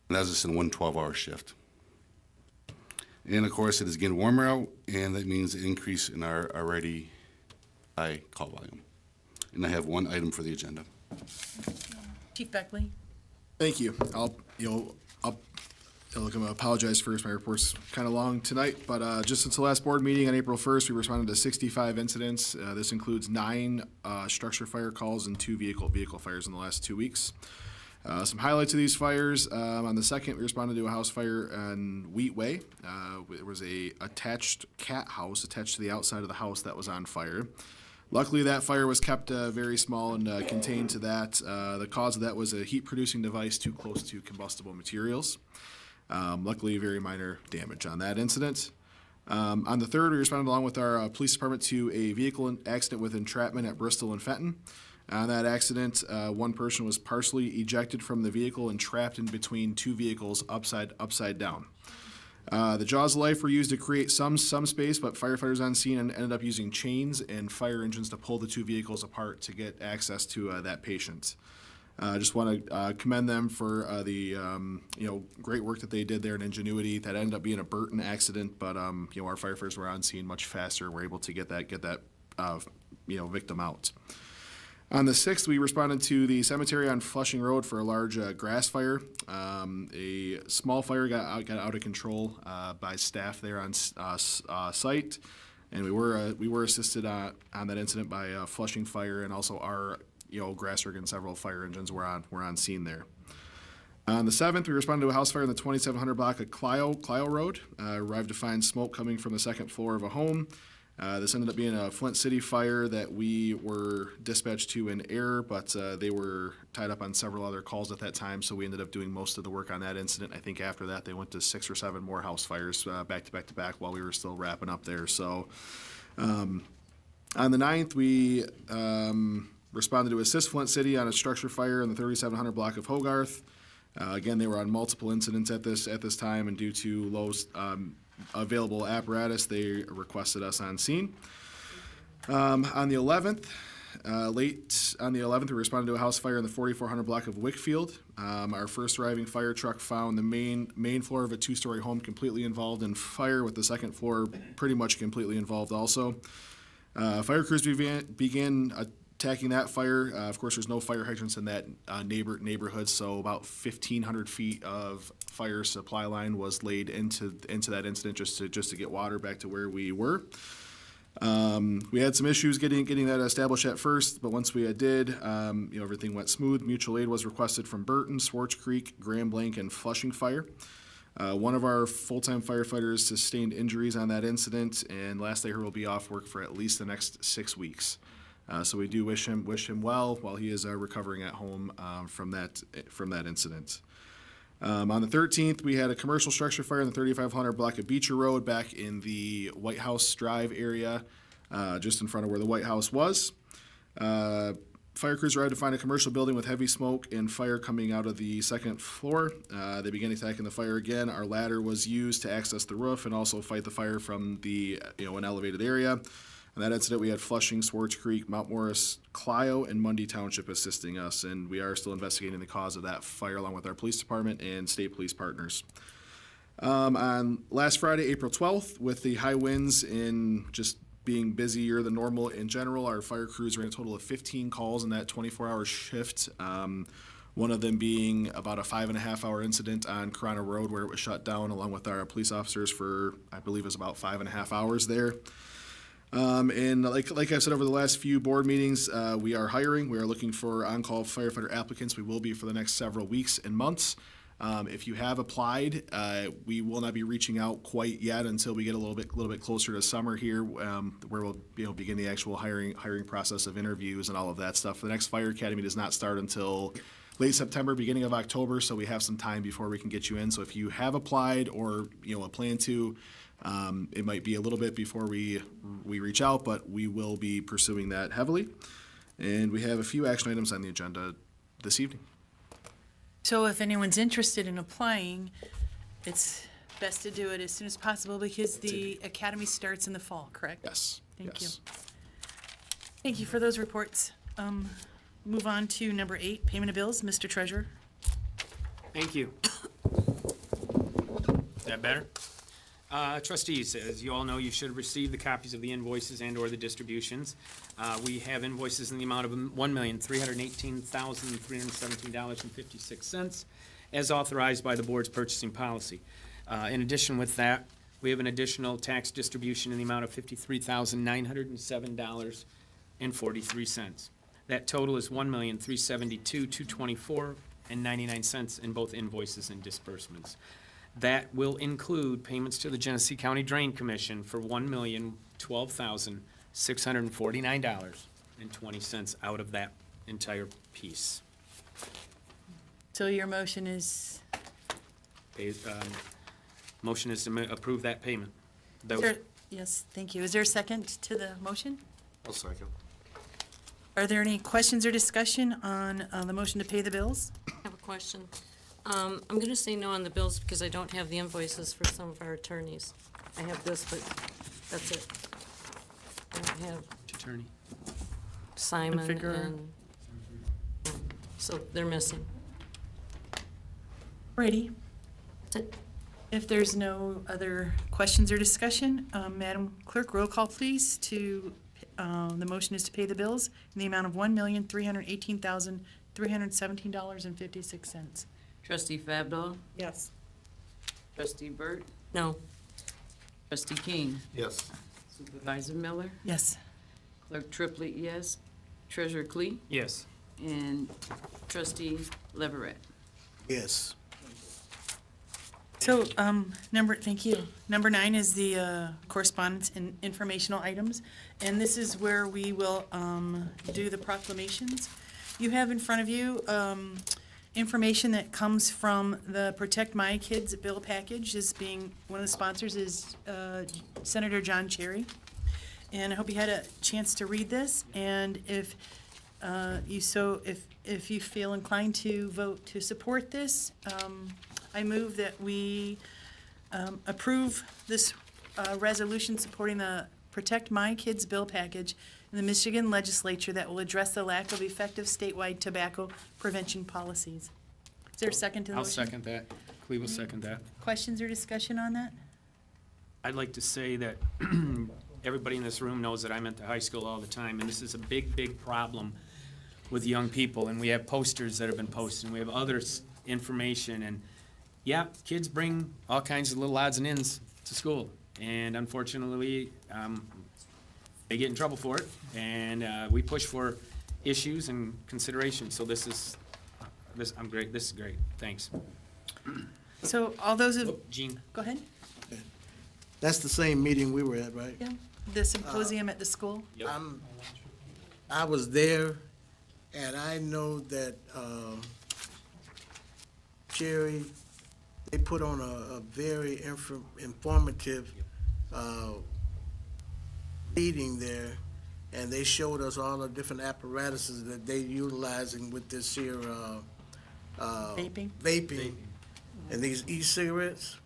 And that was just in one 12-hour shift. And of course, it is getting warmer out, and that means an increase in our already high call volume. And I have one item for the agenda. Chief Beckley? Thank you. I'm gonna apologize first. My report's kind of long tonight, but just since the last board meeting on April 1st, we responded to 65 incidents. This includes 9 structure fire calls and 2 vehicle fires in the last 2 weeks. Some highlights of these fires, on the 2nd, we responded to a house fire on Wheat Way. There was a attached cat house attached to the outside of the house that was on fire. Luckily, that fire was kept very small and contained to that. The cause of that was a heat-producing device too close to combustible materials. Luckily, very minor damage on that incident. On the 3rd, we responded along with our police department to a vehicle accident with entrapment at Bristol and Fenton. On that accident, one person was partially ejected from the vehicle and trapped in between 2 vehicles upside down. The jaws of life were used to create some space, but firefighters on scene ended up using chains and fire engines to pull the 2 vehicles apart to get access to that patient. I just want to commend them for the great work that they did there and ingenuity. That ended up being a Burton accident, but our firefighters were on scene much faster and were able to get that victim out. On the 6th, we responded to the cemetery on Flushing Road for a large grass fire. A small fire got out of control by staff there on site, and we were assisted on that incident by Flushing Fire, and also our grass rig and several fire engines were on scene there. On the 7th, we responded to a house fire in the 2700 block of Clio Road. Arrived to find smoke coming from the 2nd floor of a home. This ended up being a Flint City fire that we were dispatched to in error, but they were tied up on several other calls at that time, so we ended up doing most of the work on that incident. I think after that, they went to 6 or 7 more house fires back to back while we were still wrapping up there. So on the 9th, we responded to assist Flint City on a structure fire in the 3700 block of Hogarth. Again, they were on multiple incidents at this time, and due to low available apparatus, they requested us on scene. On the 11th, late on the 11th, we responded to a house fire in the 4400 block of Wickfield. Our first arriving fire truck found the main floor of a 2-story home completely involved in fire, with the 2nd floor pretty much completely involved also. Fire crews began attacking that fire. Of course, there's no fire hydrants in that neighborhood, so about 1,500 feet of fire supply line was laid into that incident just to get water back to where we were. We had some issues getting that established at first, but once we did, everything went smooth. Mutual aid was requested from Burton, Swartz Creek, Grand Blanc, and Flushing Fire. One of our full-time firefighters sustained injuries on that incident, and last I heard will be off work for at least the next 6 weeks. So we do wish him well while he is recovering at home from that incident. On the 13th, we had a commercial structure fire in the 3500 block of Beecher Road back in the White House Drive area, just in front of where the White House was. Fire crews arrived to find a commercial building with heavy smoke and fire coming out of the 2nd floor. They began attacking the fire again. Our ladder was used to access the roof and also fight the fire from an elevated area. In that incident, we had Flushing, Swartz Creek, Mount Morris, Clio, and Mundy Township assisting us, and we are still investigating the cause of that fire along with our police department and state police partners. On last Friday, April 12th, with the high winds and just being busier than normal in general, our fire crews ran a total of 15 calls in that 24-hour shift. One of them being about a 5.5-hour incident on Corona Road where it was shut down along with our police officers for, I believe it was about 5.5 hours there. And like I've said over the last few board meetings, we are hiring. We are looking for on-call firefighter applicants. We will be for the next several weeks and months. If you have applied, we will not be reaching out quite yet until we get a little bit closer to summer here, where we'll begin the actual hiring process of interviews and all of that stuff. The next fire academy does not start until late September, beginning of October, so we have some time before we can get you in. So if you have applied or a plan to, it might be a little bit before we reach out, but we will be pursuing that heavily. And we have a few action items on the agenda this evening. So if anyone's interested in applying, it's best to do it as soon as possible because the academy starts in the fall, correct? Yes. Thank you. Yes. Thank you for those reports. Move on to number 8, payment of bills. Mr. Treasurer. Thank you. Is that better? Trustees, as you all know, you should have received the copies of the invoices and/or the distributions. We have invoices in the amount of $1,318,317.56, as authorized by the board's purchasing policy. In addition with that, we have an additional tax distribution in the amount of $53,907.43. That total is $1,372,224.99 in both invoices and disbursements. That will include payments to the Genesee County Drain Commission for $1,012,649.20 out of that entire piece. So your motion is, Motion is to approve that payment. is there- yes, thank you. Is there a second to the motion? I'll second. Are there any questions or discussion on the motion to pay the bills? I have a question. I'm gonna say no on the bills because I don't have the invoices for some of our attorneys. I have this, but that's it. I don't have Attorney. Simon Figure. and, so they're missing. Ready. That's it. If there's no other questions or discussion, Madam Clerk, roll call please to, the motion is to pay the bills in the amount of $1,318,317.56. Trustee Fabdo? Yes. Trustee Burt? No. Trustee King? Yes. Supervisor Miller? Yes. Clerk Triplett, yes. Treasurer Clee? Yes. And Trustee Leverett? Yes. So, thank you. Number 9 is the correspondence and informational items, and this is where we will do the proclamations. You have in front of you information that comes from the Protect My Kids bill package. This being, one of the sponsors is Senator John Cherry. And I hope you had a chance to read this, and if if you feel inclined to vote to support this, I move that we approve this resolution supporting the Protect My Kids bill package in the Michigan legislature that will address the lack of effective statewide tobacco prevention policies. Is there a second to the I'll motion? second that. Cleve will second that. Questions or discussion on that? I'd like to say that everybody in this room knows that I'm at the high school all the time, and this is a big, big problem with young people, and we have posters that have been posted, and we have other information, and yeah, kids bring all kinds of little odds and ends to school, and unfortunately, they get in trouble for it, and we push for issues and consideration, so this is great, thanks. So all those of, Gene? go ahead. That's the same meeting we were at, right? Yeah, the symposium at the school. I was there, and I know that Jerry, they put on a very informative meeting there, and they showed us all the different apparatuses that they utilizing with this here Vaping. And these e-cigarettes,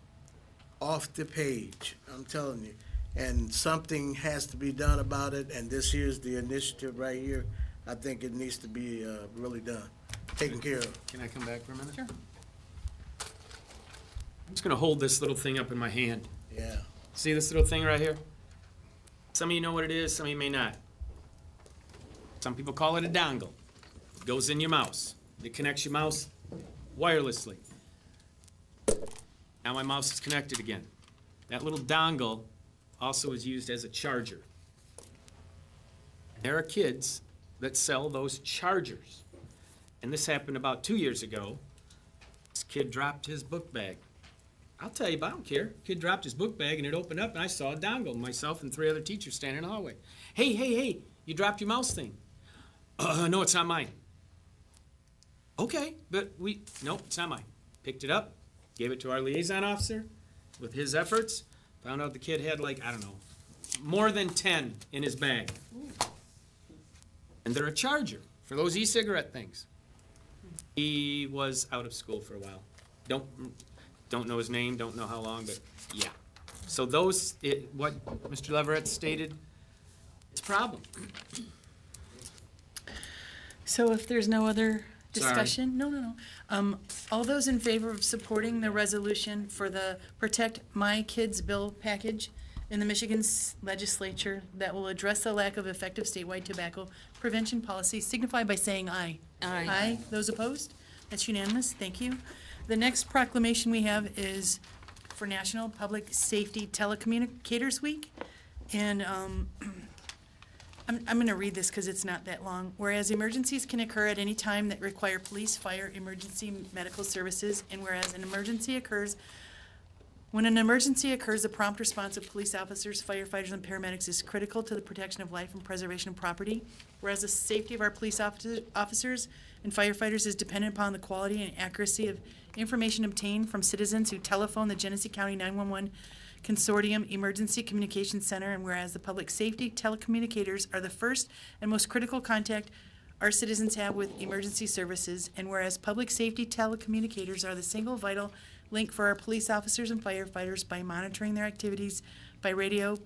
off the page, I'm telling you. And something has to be done about it, and this here's the initiative right here. I think it needs to be really done, taken care of. Can I come back for a minute? Sure. I'm just gonna hold this little thing up in my hand. Yeah. See this little thing right here? Some of you know what it is, some of you may not. Some people call it a dongle. It goes in your mouse. It connects your mouse wirelessly. Now my mouse is connected again. That little dongle also is used as a charger. There are kids that sell those chargers. And this happened about 2 years ago. This kid dropped his book bag. I'll tell you, but I don't care. Kid dropped his book bag and it opened up and I saw a dongle, myself and 3 other teachers standing in the hallway. Hey, you dropped your mouse thing. No, it's not mine. Okay, but nope, it's not mine. Picked it up, gave it to our liaison officer. With his efforts, found out the kid had more than 10 in his bag. And they're a charger for those e-cigarette things. He was out of school for a while. Don't know his name, don't know how long, but yeah. So what Mr. Leverett stated, it's a problem. So if there's no other Discussion? No. All those in favor of supporting the resolution for the Protect My Kids bill package in the Michigan legislature that will address the lack of effective statewide tobacco prevention policy signify by saying aye. Aye. Aye. Those opposed? That's unanimous. Thank you. The next proclamation we have is for National Public Safety Telecommunicators Week. And I'm going to read this because it's not that long. Whereas emergencies can occur at any time that require police, fire, emergency medical services, and whereas when an emergency occurs, the prompt response of police officers, firefighters, and paramedics is critical to the protection of life and preservation of property. Whereas the safety of our police officers and firefighters is dependent upon the quality and accuracy of information obtained from citizens who telephone the Genesee County 911 Consortium Emergency Communications Center, and whereas the public safety telecommunicators are the first and most critical contact our citizens have with emergency services, and whereas public safety telecommunicators are the single vital link for our police officers and firefighters by monitoring their activities by radio,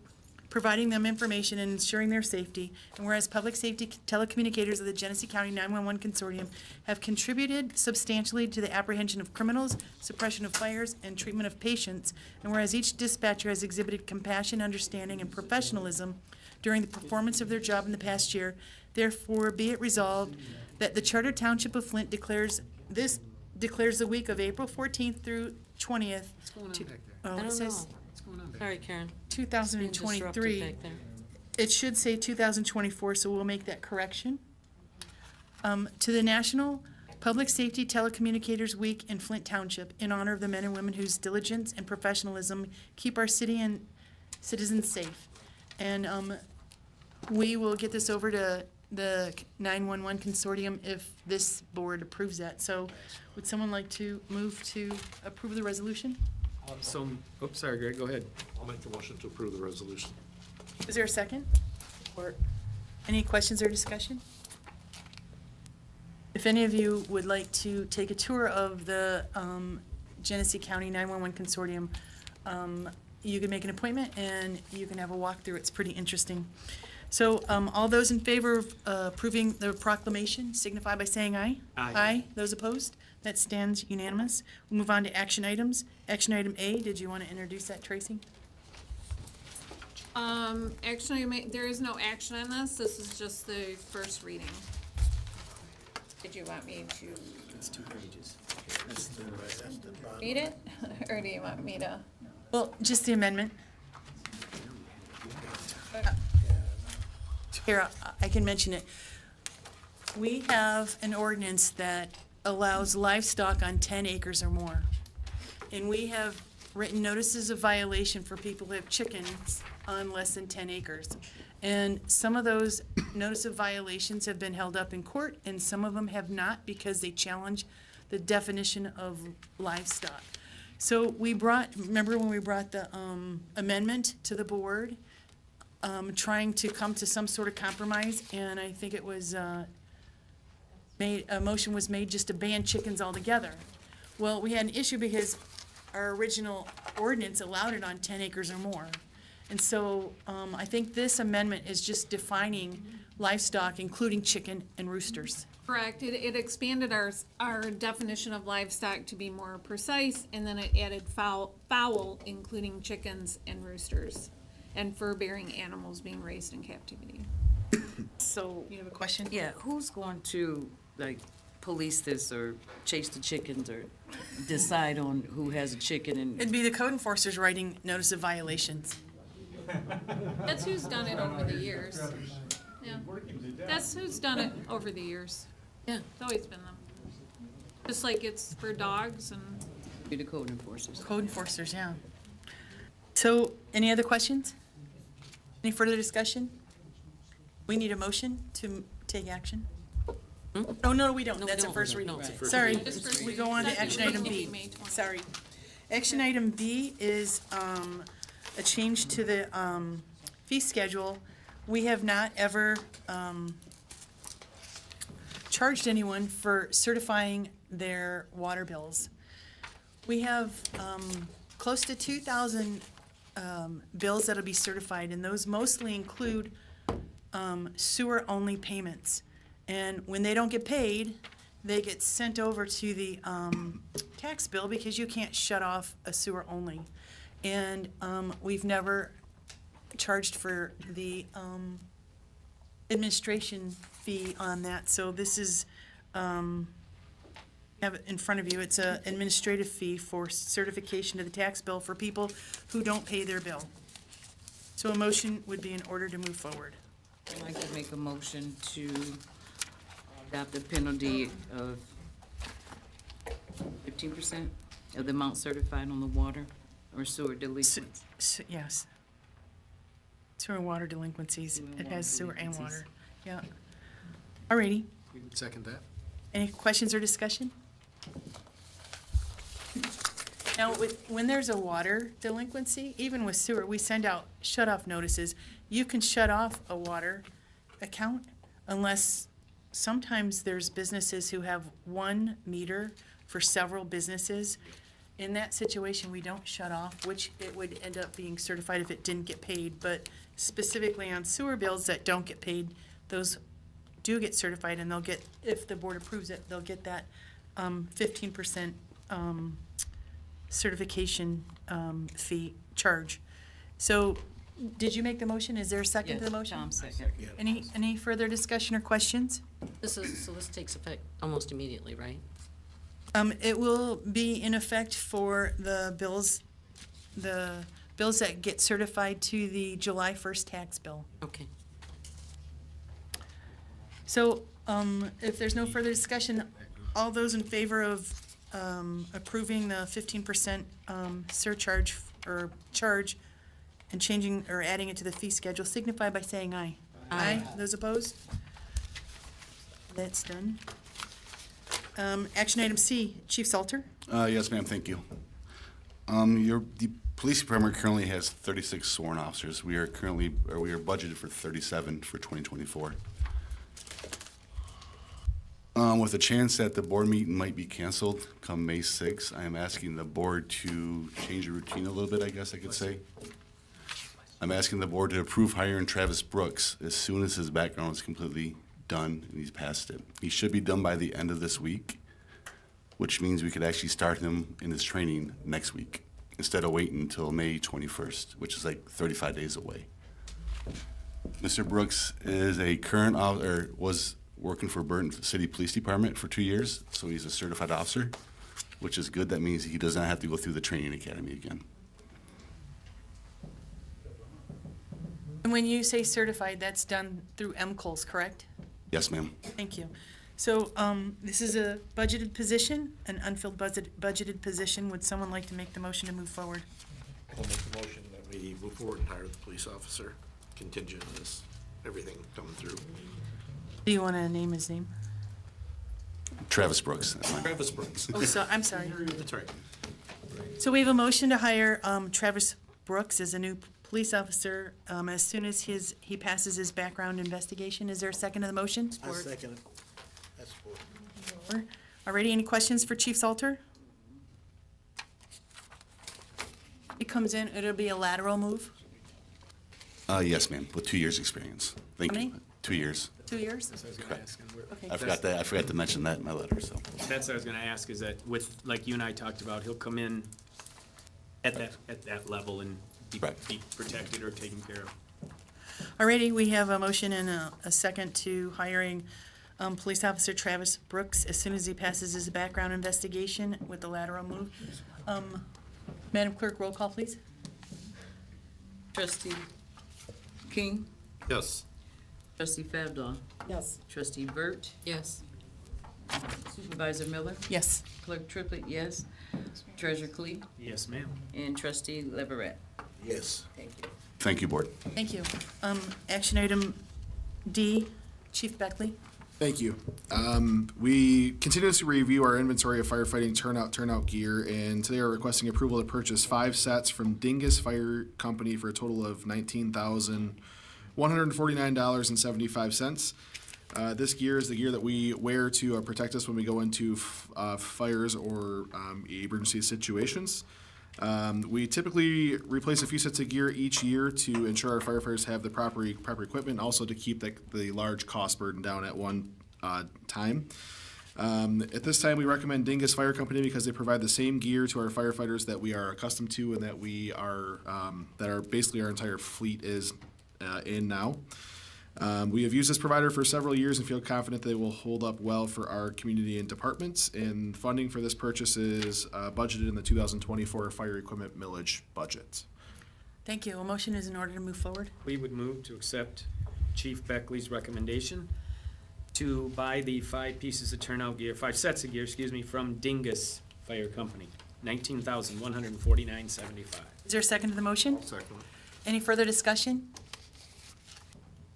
providing them information and ensuring their safety, and whereas public safety telecommunicators of the Genesee County 911 Consortium have contributed substantially to the apprehension of criminals, suppression of fires, and treatment of patients, and whereas each dispatcher has exhibited compassion, understanding, and professionalism during the performance of their job in the past year, therefore be it resolved that the Charter Township of Flint declares the week of April 14th through 20th. What's going on to- back there? oh, I it don't know. says What's going on back Sorry, Karen. Being disrupted 2023. back there. It should say 2024, so we'll make that correction. To the National Public Safety Telecommunicators Week in Flint Township, in honor of the men and women whose diligence and professionalism keep our city and citizens safe. And we will get this over to the 911 Consortium if this board approves that. So would someone like to move to approve the resolution? Oops, sorry, Greg, go ahead. I'll make the motion to approve the resolution. Is there a second? Or any questions or discussion? If any of you would like to take a tour of the Genesee County 911 Consortium, you can make an appointment and you can have a walkthrough. It's pretty interesting. So all those in favor of approving the proclamation signify by saying aye. Aye. Aye. Those opposed? That stands unanimous. We'll move on to action items. Action item A, did you want to introduce that, Tracy? Actually, there is no action on this. This is just the first reading. Did you want me to It's 2 pages. read it? Or do you want me to? Well, just the amendment. Here, I can mention it. We have an ordinance that allows livestock on 10 acres or more. And we have written notices of violation for people who have chickens on less than 10 acres. And some of those notice of violations have been held up in court, and some of them have not because they challenge the definition of livestock. So remember when we brought the amendment to the board, trying to come to some sort of compromise, and I think it was a motion was made just to ban chickens altogether. Well, we had an issue because our original ordinance allowed it on 10 acres or more. And so I think this amendment is just defining livestock, including chicken and roosters. Correct. It expanded our definition of livestock to be more precise, and then it added fowl, including chickens and roosters, and fur-bearing animals being raised in captivity. So, you have a question? Yeah, who's going to, like, police this or chase the chickens or decide on who has a chicken and? It'd be the code enforcers writing notice of violations. That's who's done it over the years. Yeah. That's who's done it over the years. Yeah. It's always been them. Just like it's for dogs and. Be the code enforcers. Code enforcers, yeah. So, any other questions? Any further discussion? We need a motion to take action? Oh, no, we don't. No, we That's a don't. first No, reading. it's a first Sorry, reading. Just first we go on to reading. action Second item reading, B. May 20th. Sorry. Action item B is a change to the fee schedule. We have not ever charged anyone for certifying their water bills. We have close to 2,000 bills that'll be certified, and those mostly include sewer-only payments. And when they don't get paid, they get sent over to the tax bill because you can't shut off a sewer only. And we've never charged for the administration fee on that. So this is, have it in front of you, it's a administrative fee for certification of the tax bill for people who don't pay their bill. So a motion would be in order to move forward. I'd like to make a motion to adopt a penalty of 15% of the amount certified on the water or sewer delinquents. Yes. Sewer and water delinquencies. Sewer and It water has sewer and delinquencies. water. Yeah. Alrighty. Second that. Any questions or discussion? Now, when there's a water delinquency, even with sewer, we send out shut-off notices. You can shut off a water account unless, sometimes there's businesses who have one meter for several businesses. In that situation, we don't shut off, which it would end up being certified if it didn't get paid. But specifically on sewer bills that don't get paid, those do get certified, and they'll get, if the board approves it, they'll get that 15% certification fee charge. So, did you make the motion? Is there a second to the motion? Tom, second. Any further discussion or questions? So this takes effect almost immediately, right? It will be in effect for the bills that get certified to the July 1st tax bill. Okay. So, if there's no further discussion, all those in favor of approving the 15% surcharge or charge and changing or adding it to the fee schedule signify by saying aye. Aye. Those opposed? That's done. Action item C, Chief Salter. Yes, ma'am, thank you. The police department currently has 36 sworn officers. We are budgeted for 37 for 2024. With a chance that the board meeting might be canceled come May 6th, I am asking the board to change the routine a little bit, I guess I could say. I'm asking the board to approve hiring Travis Brooks as soon as his background is completely done and he's passed it. He should be done by the end of this week, which means we could actually start him in his training next week instead of waiting until May 21st, which is like 35 days away. Mr. Brooks is a current, or was working for Burton City Police Department for 2 years, so he's a certified officer, which is good. That means he does not have to go through the training academy again. And when you say certified, that's done through MCOLS, correct? Yes, ma'am. Thank you. So, this is a budgeted position, an unfilled budgeted position. Would someone like to make the motion to move forward? I'll make the motion that we move forward and hire the police officer contingent on this, everything coming through. Do you want to name his name? Travis Brooks, that's fine. Travis Brooks. Oh, so, I'm sorry. That's right. So we have a motion to hire Travis Brooks as a new police officer as soon as he passes his background investigation. Is there a second to the motion? I second it. That's for. Alrighty, any questions for Chief Salter? He comes in, it'll be a lateral move? Yes, ma'am, with 2 years' experience. Thank How you. many? 2 years. 2 years? Correct. Okay. I forgot to mention that in my letter, so. That's what I was gonna ask, is that with, like you and I talked about, he'll come in at that level and be protected or taken care of. Alrighty, we have a motion and a second to hiring Police Officer Travis Brooks as soon as he passes his background investigation with the lateral move. Madam Clerk, roll call, please. Trustee King? Yes. Trustee Favdaw? Yes. Trustee Burt? Yes. Supervisor Miller? Yes. Clerk Triplett, yes. Treasurer Clee? Yes, ma'am. And Trustee Leverett? Yes. Thank you. Thank you, board. Thank you. Action item D, Chief Beckley. Thank you. We continuously review our inventory of firefighting turnout gear, and today we're requesting approval to purchase 5 sets from Dingus Fire Company for a total of $19,149.75. This gear is the gear that we wear to protect us when we go into fires or emergency situations. We typically replace a few sets of gear each year to ensure our firefighters have the proper equipment, and also to keep the large cost burden down at one time. At this time, we recommend Dingus Fire Company because they provide the same gear to our firefighters that we are accustomed to and that we are, that are basically our entire fleet is in now. We have used this provider for several years and feel confident they will hold up well for our community and departments. And funding for this purchase is budgeted in the 2024 fire equipment millage budget. Thank you. A motion is in order to move forward. We would move to accept Chief Beckley's recommendation to buy the 5 pieces of turnout gear, 5 sets of gear, from Dingus Fire Company, $19,149.75. Is there a second to the motion? Second. Any further discussion?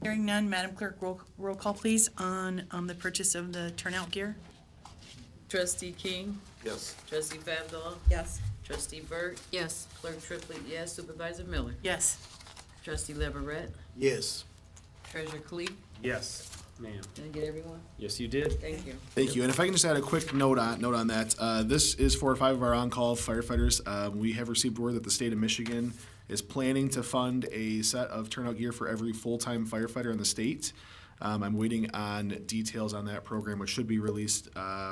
Hearing none, Madam Clerk, roll call please on the purchase of the turnout gear. Trustee King, Yes. trustee Favdala, Yes. trustee Burt, Yes. clerk Triplett, yes, supervisor Miller, Yes. trustee Leverett, Yes. treasurer Clee. Yes, ma'am. Did I get everyone? Yes, you did. Thank you. Thank you. And if I can just add a quick note on that, this is for 5 of our on-call firefighters. We have received word that the state of Michigan is planning to fund a set of turnout gear for every full-time firefighter in the state. I'm waiting on details on that program, which should be released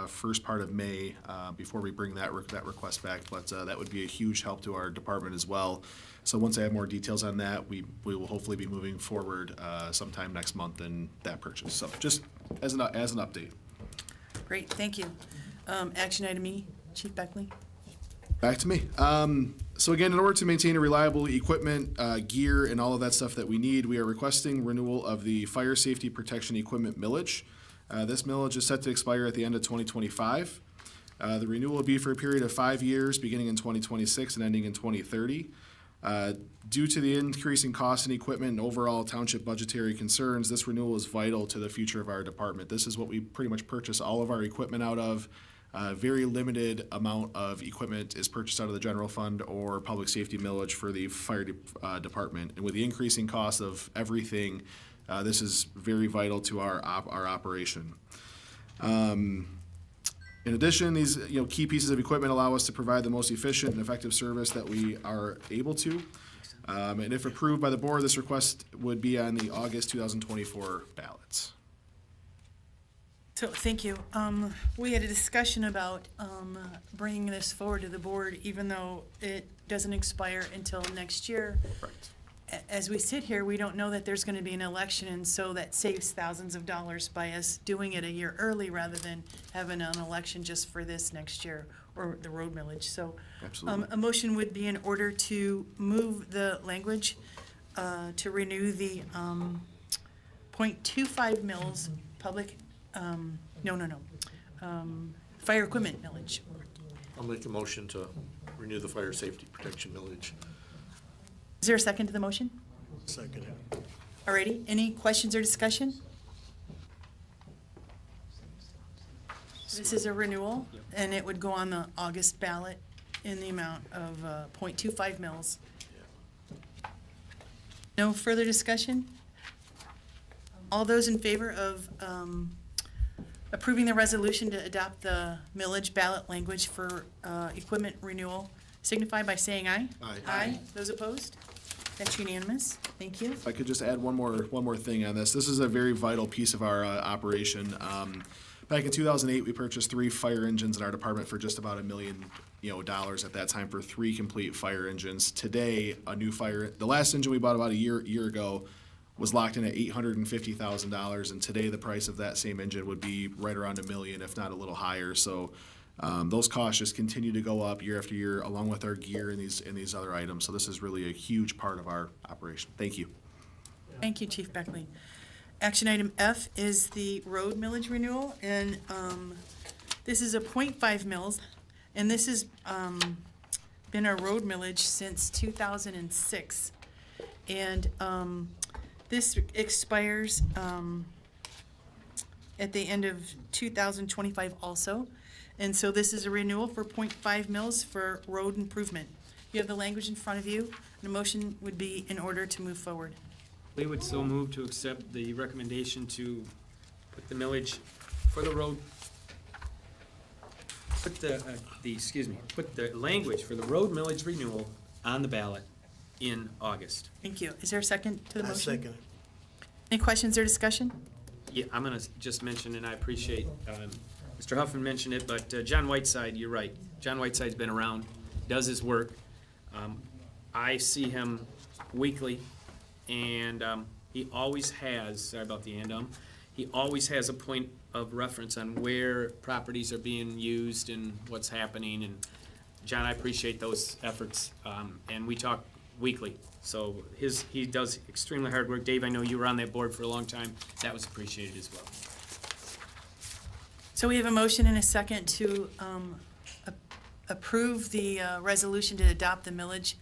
first part of May before we bring that request back. But that would be a huge help to our department as well. So once I have more details on that, we will hopefully be moving forward sometime next month in that purchase. So just as an update. Great, thank you. Action item E, Chief Beckley. Back to me. So again, in order to maintain a reliable equipment, gear, and all of that stuff that we need, we are requesting renewal of the Fire Safety Protection Equipment millage. This millage is set to expire at the end of 2025. The renewal will be for a period of 5 years, beginning in 2026 and ending in 2030. Due to the increasing costs in equipment and overall township budgetary concerns, this renewal is vital to the future of our department. This is what we pretty much purchase all of our equipment out of. Very limited amount of equipment is purchased out of the general fund or public safety millage for the fire department. And with the increasing cost of everything, this is very vital to our operation. In addition, these key pieces of equipment allow us to provide the most efficient and effective service that we are able to. And if approved by the board, this request would be on the August 2024 ballots. So, thank you. We had a discussion about bringing this forward to the board, even though it doesn't expire until next year. Correct. As we sit here, we don't know that there's going to be an election, and so that saves thousands of dollars by us doing it a year early rather than having an election just for this next year, or the road millage. So, Absolutely. a motion would be in order to move the language to renew the .25 mils public. Fire equipment millage. I'll make a motion to renew the fire safety protection millage. Is there a second to the motion? Second. Alrighty, any questions or discussion? This is a renewal, and it would go on the August ballot in the amount of .25 mils. No further discussion? All those in favor of approving the resolution to adopt the millage ballot language for equipment renewal signify by saying aye. Aye. Aye. Those opposed? That's unanimous. Thank you. If I could just add one more thing on this. This is a very vital piece of our operation. Back in 2008, we purchased 3 fire engines in our department for just about $1 million, at that time for 3 complete fire engines. Today, the last engine we bought about a year ago was locked in at $850,000, and today the price of that same engine would be right around $1 million, if not a little higher. So those costs just continue to go up year after year, along with our gear and these other items. So this is really a huge part of our operation. Thank you. Thank you, Chief Beckley. Action item F is the road millage renewal, and this is a .5 mils, and this has been our road millage since 2006. And this expires at the end of 2025 also. And so this is a renewal for .5 mils for road improvement. You have the language in front of you, and a motion would be in order to move forward. We would so move to accept the recommendation to put the millage for the road, put the language for the road millage renewal on the ballot in August. Thank you. Is there a second to the I motion? second it. Any questions or discussion? Yeah, I'm gonna just mention, and I appreciate Mr. Huffman mentioned it, but John Whiteside, you're right. John Whiteside's been around, does his work. I see him weekly, and he always has, sorry about the he always has a point of reference on where properties are being used and what's happening. And John, I appreciate those efforts, and we talk weekly. So he does extremely hard work. Dave, I know you were on that board for a long time. That was appreciated as well. So we have a motion and a second to approve the resolution to adopt the millage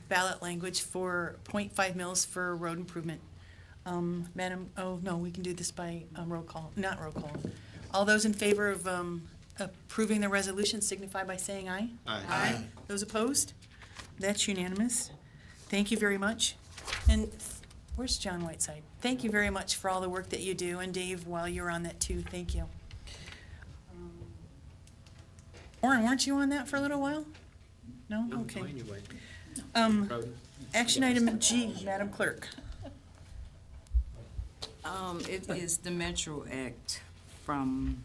ballot language for .5 mils for road improvement. Madam, oh, no, we can do this by roll call, not roll call. All those in favor of approving the resolution signify by saying aye. Aye. Those opposed? That's unanimous. Thank you very much. And where's John Whiteside? Thank you very much for all the work that you do, and Dave, while you're on that too, thank you. Warren, weren't you on that for a little while? No? Okay. Action item G, Madam Clerk. It is the Metro Act from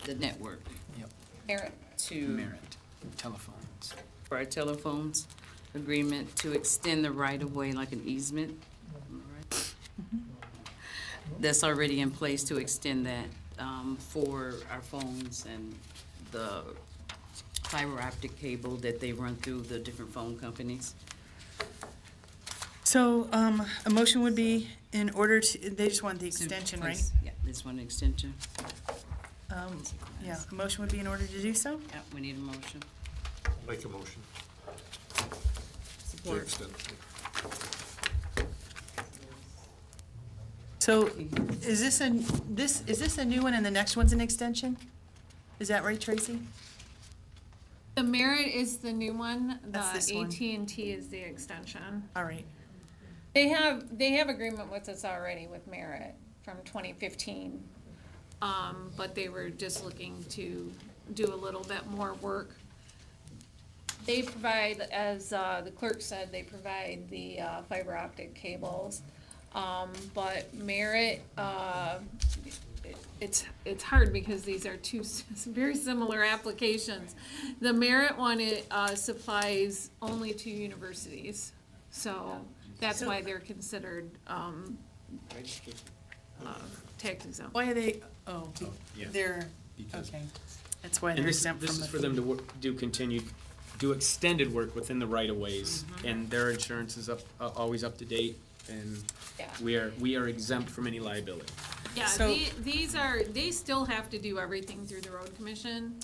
the network. Yep. Merit. To. Merit, telephones. For our telephones agreement to extend the right-of-way like an easement. That's already in place to extend that for our phones and the fiber optic cable that they run through the different phone companies. So, a motion would be in order to, they just want the extension, right? Yeah, this one extension. Yeah, a motion would be in order to do so? Yeah, we need a motion. Make a motion. Support. So, is this a new one and the next one's an extension? Is that right, Tracy? The Merit is the new one, That's this the one. AT&T is the extension. All right. They have agreement with us already with Merit from 2015. But they were just looking to do a little bit more work. They provide, as the clerk said, they provide the fiber optic cables. But Merit, it's hard because these are two very similar applications. The Merit one, it supplies only to universities, so that's why they're considered tax exempt. Why are they, Yeah. they're, Because- okay. That's why And they're this exempt from is the for them to do extended work within the right-of-ways, and their insurance is always up to date, and Yeah. we are exempt from any liability. Yeah, So- they still have to do everything through the road commission,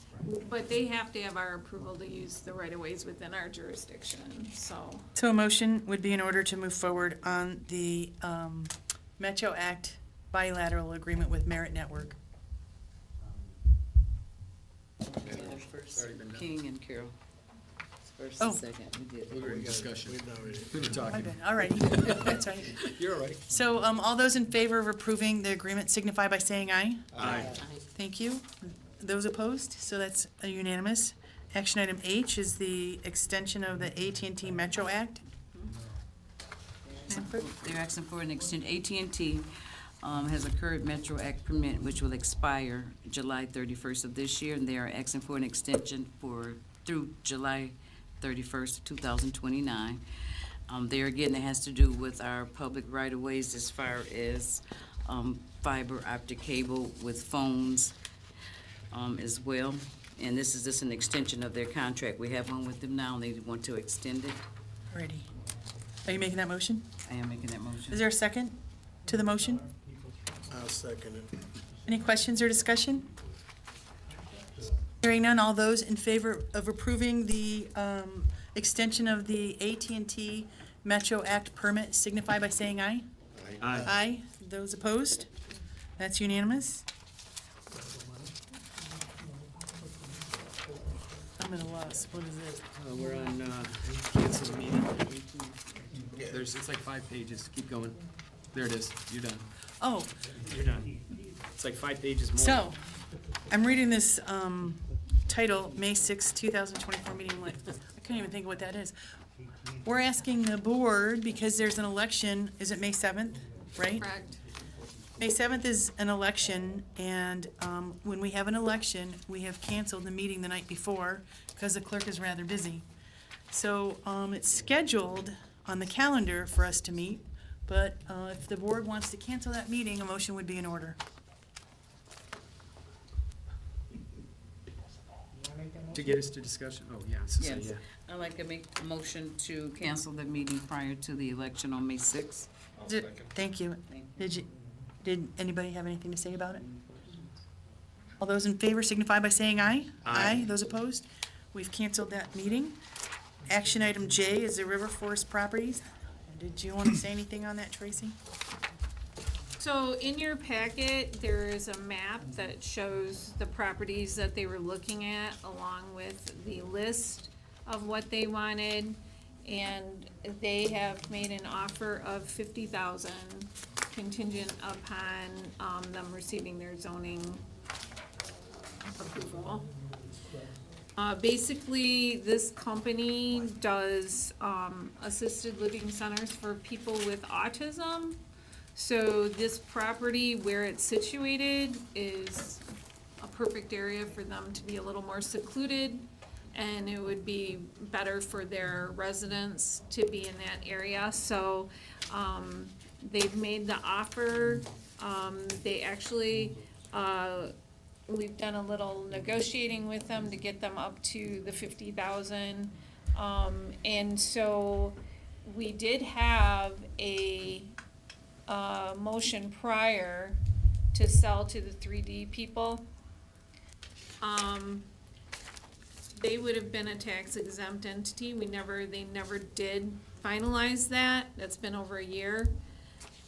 but they have to have our approval to use the right-of-ways within our jurisdiction, so. So a motion would be in order to move forward on the Metro Act bilateral agreement with Merit Network. King and Carol. First Oh. and second, we did. We were in discussion. We were My talking. bad. All right, that's right. You're all right. So, all those in favor of approving the agreement signify by saying aye. Aye. Thank you. Those opposed? So that's a unanimous. Action item H is the extension of the AT&T Metro Act. They're asking for an extension. AT&T has a current Metro Act permit which will expire July 31st of this year, and they are asking for an extension through July 31st, 2029. There again, it has to do with our public right-of-ways as far as fiber optic cable with phones as well. And this is just an extension of their contract. We have one with them now, and they want to extend it. Ready. Are you making that motion? I am making that motion. Is there a second to the motion? I'll second it. Any questions or discussion? Hearing none, all those in favor of approving the extension of the AT&T Metro Act permit signify by saying aye. Aye. Aye. Those opposed? That's unanimous. I'm at a loss. What is it? We're on, cancel meeting. It's like 5 pages. Keep going. There it is. You're done. Oh, You're done. It's like 5 pages more. so, I'm reading this title, May 6, 2024 meeting. I couldn't even think of what that is. We're asking the board, because there's an election, is it May 7th, right? Correct. May 7th is an election, and when we have an election, we have canceled the meeting the night before because the clerk is rather busy. So it's scheduled on the calendar for us to meet, but if the board wants to cancel that meeting, a motion would be in order. To get us to discussion, oh, yeah, so say Yes. yeah. I'd like to make a motion to cancel the meeting prior to the election on May 6th. Thank you. Did anybody have anything to say about it? All those in favor signify by saying aye. Aye. Those opposed? We've canceled that meeting. Action item J is the River Forest Properties. Did you want to say anything on that, Tracy? So in your packet, there is a map that shows the properties that they were looking at, along with the list of what they wanted. And they have made an offer of $50,000 contingent upon them receiving their zoning approval. Basically, this company does assisted living centers for people with autism. So this property, where it's situated, is a perfect area for them to be a little more secluded, and it would be better for their residents to be in that area. So they've made the offer. They actually, we've done a little negotiating with them to get them up to the 50,000. And so we did have a motion prior to sell to the 3D people. They would have been a tax exempt entity. They never did finalize that. That's been over a year.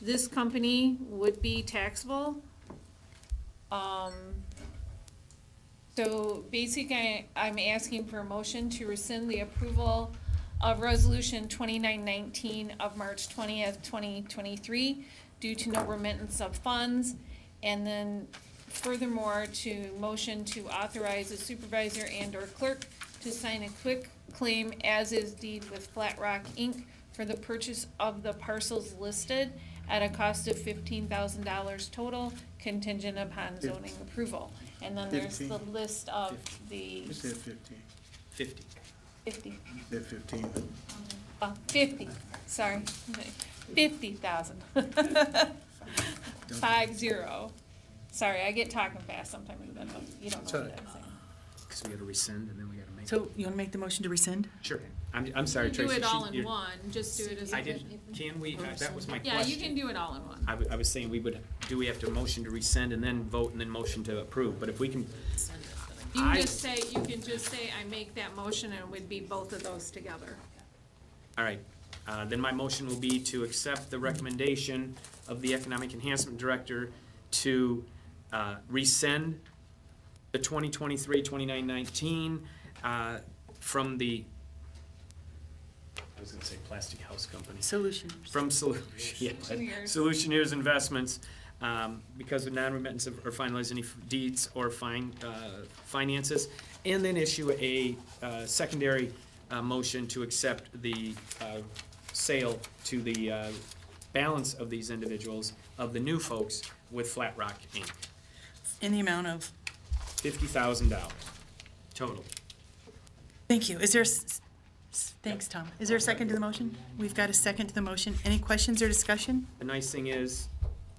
This company would be taxable. So basically, I'm asking for a motion to rescind the approval of Resolution 2919 of March 20th, 2023, due to no remittance of funds. And then furthermore, to motion to authorize the supervisor and/or clerk to sign a quick claim as-is deed with Flat Rock, Inc. for the purchase of the parcels listed at a cost of $15,000 total, contingent upon zoning approval. And then there's the list of the You said 15. 50. 50. You said 15. 50, sorry, 50,000. 50. Sorry, I get talking fast sometimes, but you don't know what I'm saying. Because we got to rescind and then we got to make. So you want to make the motion to rescind? Sure. I'm sorry, You can Tracy. do it all in you're- one, just do it as a. I did, can we, that was my question. Yeah, you can do it all in one. I was saying do we have to motion to rescind and then vote and then motion to approve? But if we can, You I- can just say, I make that motion, and it would be both of those together. all right, then my motion will be to accept the recommendation of the Economic Enhancement Director to rescind the 2023-2919 from the, I was gonna say Plastic House Company. Solution. From Solutioneers Investments, because of non-remittance of, or finalize any deeds or finances, and then issue a secondary motion to accept the sale to the balance of these individuals, of the new folks with Flat Rock, Inc. In the amount of? $50,000 total. Thank you. Is there, thanks, Tom. Is there a second to the motion? We've got a second to the motion. Any questions or discussion? The nice thing is,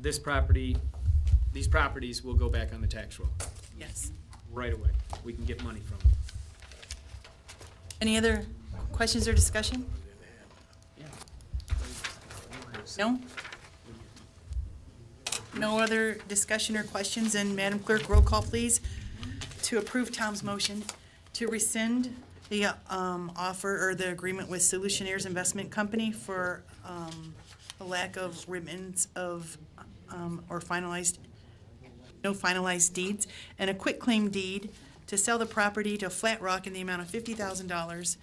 these properties will go back on the tax roll Yes. right away. We can get money from them. Any other questions or discussion? No? No other discussion or questions, and Madam Clerk, roll call, please, to approve Tom's motion to rescind the offer or the agreement with Solutioneers Investment Company for a lack of remittance of or finalized, no finalized deeds, and a quitclaim deed to sell the property to Flat Rock in the amount of $50,000.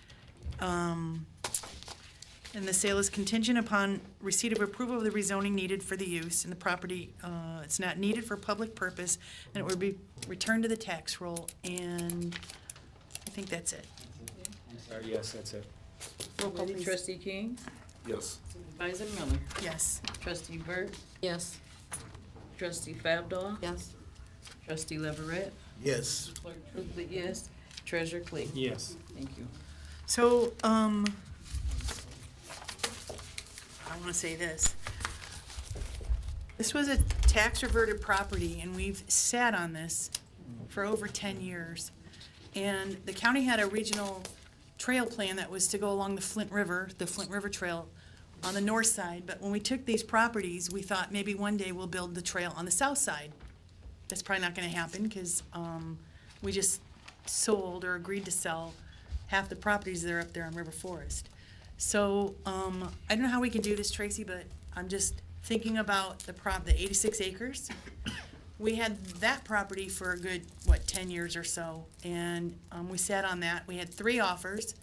And the sale is contingent upon receipt of approval of the rezoning needed for the use, and the property, it's not needed for public purpose, and it would be returned to the tax roll, and I think that's it. Sorry, yes, that's it. Roll call, please. Trustee King? Yes. Supervisor Miller? Yes. Trustee Burt? Yes. Trustee Fabdoll? Yes. Trustee Leverett? Yes. Clerk Truitt, yes. Treasurer Clayton? Yes. Thank you. So, I want to say this. This was a tax reverted property, and we've sat on this for over 10 years. And the county had a regional trail plan that was to go along the Flint River Trail on the north side. But when we took these properties, we thought maybe one day we'll build the trail on the south side. That's probably not going to happen because we just sold or agreed to sell half the properties that are up there on River Forest. So I don't know how we can do this, Tracy, but I'm just thinking about the 86 acres. We had that property for a good, 10 years or so, and we sat on that. We had 3 offers,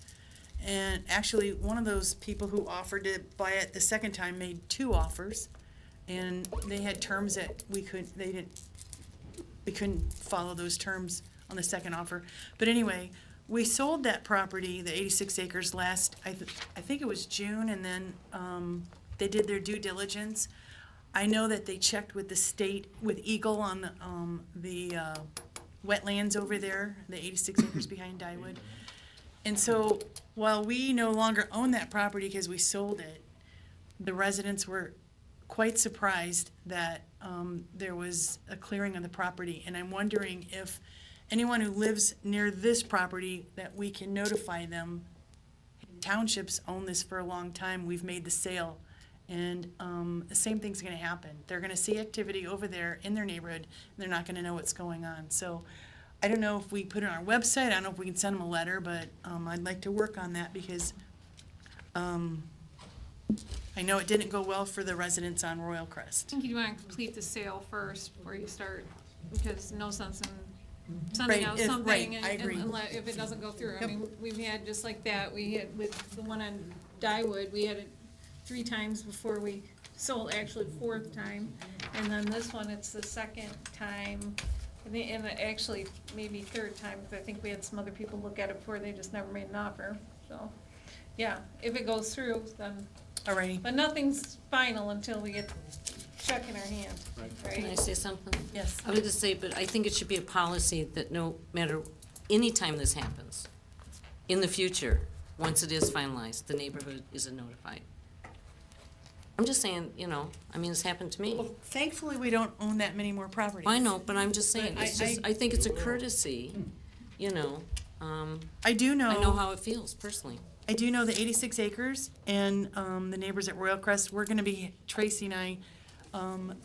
and actually, one of those people who offered to buy it the second time made 2 offers, and they had terms that we couldn't follow those terms on the second offer. But anyway, we sold that property, the 86 acres, last, I think it was June, and then they did their due diligence. I know that they checked with the state, with Eagle on the wetlands over there, the 86 acres behind Dyewood. And so while we no longer own that property because we sold it, the residents were quite surprised that there was a clearing of the property. And I'm wondering if anyone who lives near this property, that we can notify them. Townships own this for a long time. We've made the sale. And the same thing's going to happen. They're going to see activity over there in their neighborhood, and they're not going to know what's going on. So I don't know if we put it on our website. I don't know if we can send them a letter, but I'd like to work on that because I know it didn't go well for the residents on Royal Crest. I think you'd want to complete the sale first before you start, because no sense in sending Right, out if- something right, and I agree. if it doesn't go through. I Yep. mean, we've had just like that, we had with the one on Dyewood, we had it 3 times before we sold, actually 4th time. And then this one, it's the 2nd time, and actually maybe 3rd time, because I think we had some other people look at it before, they just never made an offer, so. Yeah, if it goes through, then. Alrighty. But nothing's final until we get check in our hand, right? Can I say something? Yes. I would just say, but I think it should be a policy that no matter, any time this happens, in the future, once it is finalized, the neighborhood is notified. I'm just saying, I mean, it's happened to me. Well, thankfully, we don't own that many more properties. I know, but I'm just saying, But it's just, I think it's a courtesy, I do know. I know how it feels personally. I do know the 86 acres and the neighbors at Royal Crest. We're going to be, Tracy and I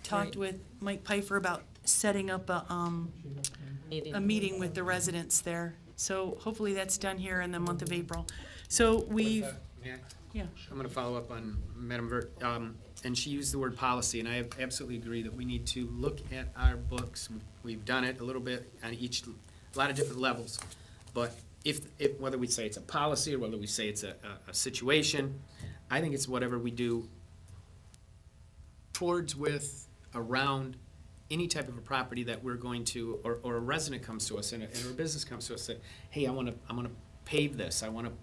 talked with Mike Pfeiffer about setting up a meeting with the residents there. So hopefully that's done here in the month of April. So we've, yeah. I'm going to follow up on Madam Vert, and she used the word policy, and I absolutely agree that we need to look at our books. We've done it a little bit on a lot of different levels, but if whether we say it's a policy or whether we say it's a situation, I think it's whatever we do towards, with, around any type of a property that we're going to, or a resident comes to us and a business comes to us and say, hey, I want to pave this, I want to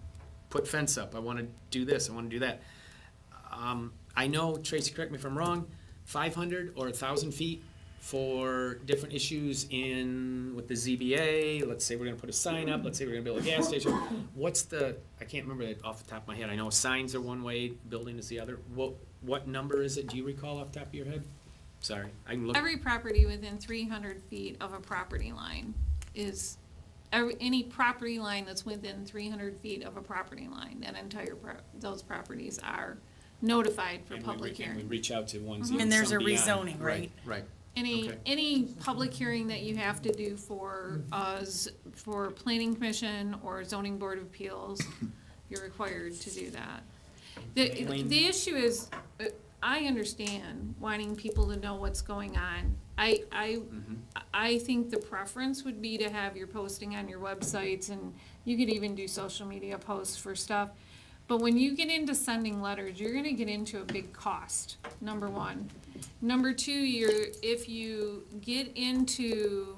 put fence up, I want to do this, I want to do that. I know, Tracy, correct me if I'm wrong, 500 or 1,000 feet for different issues with the ZBA. Let's say we're going to put a sign up, let's say we're going to build a gas station. I can't remember it off the top of my head. I know signs are one way, building is the other. What number is it? Do you recall off the top of your head? Sorry, I can look. Every property within 300 feet of a property line is, any property line that's within 300 feet of a property line, those properties are notified for public And we hearing. reach out to ones. And even there's some a beyond. rezoning, right? Right. Any, Okay. any public hearing that you have to do for planning commission or zoning board of appeals, you're required to do that. The issue is, I understand wanting people to know what's going on. I think the preference would be to have your posting on your websites, and you could even do social media posts for stuff. But when you get into sending letters, you're gonna get into a big cost, number one. Number two, if you get into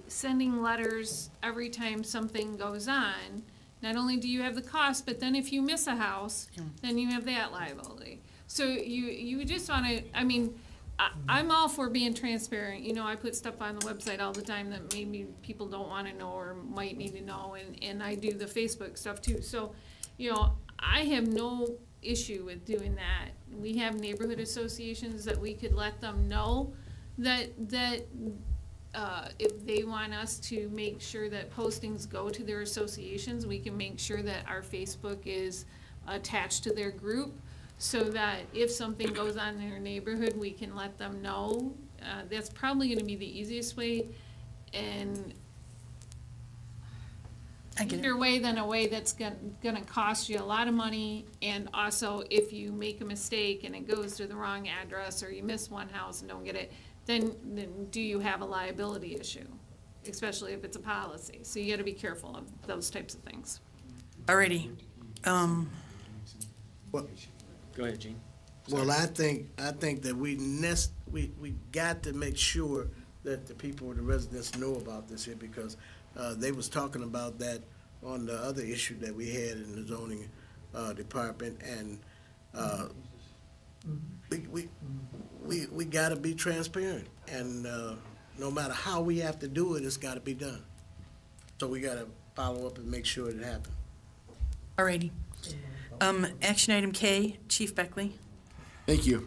sending letters every time something goes on, not only do you have the cost, but then if you miss a house, then you have that liability. So you just wanna, I'm all for being transparent. You know, I put stuff on the website all the time that maybe people don't want to know or might need to know, and I do the Facebook stuff too. So, you know, I have no issue with doing that. We have neighborhood associations that we could let them know that if they want us to make sure that postings go to their associations, we can make sure that our Facebook is attached to their group, so that if something goes on in their neighborhood, we can let them know. That's probably gonna be the easiest way, and easier way than a way that's gonna cost you a lot of money, and also if you make a mistake and it goes to the wrong address, or you miss one house and don't get it, then do you have a liability issue? Especially if it's a policy, so you gotta be careful of those types of things. Alrighty. Go ahead, Gene. Well, I think that we got to make sure that the people, the residents know about this here, because they was talking about that on the other issue that we had in the zoning department, and we gotta be transparent, and no matter how we have to do it, it's gotta be done. So we gotta follow up and make sure it happens. Alrighty. Action item K, Chief Beckley. Thank you.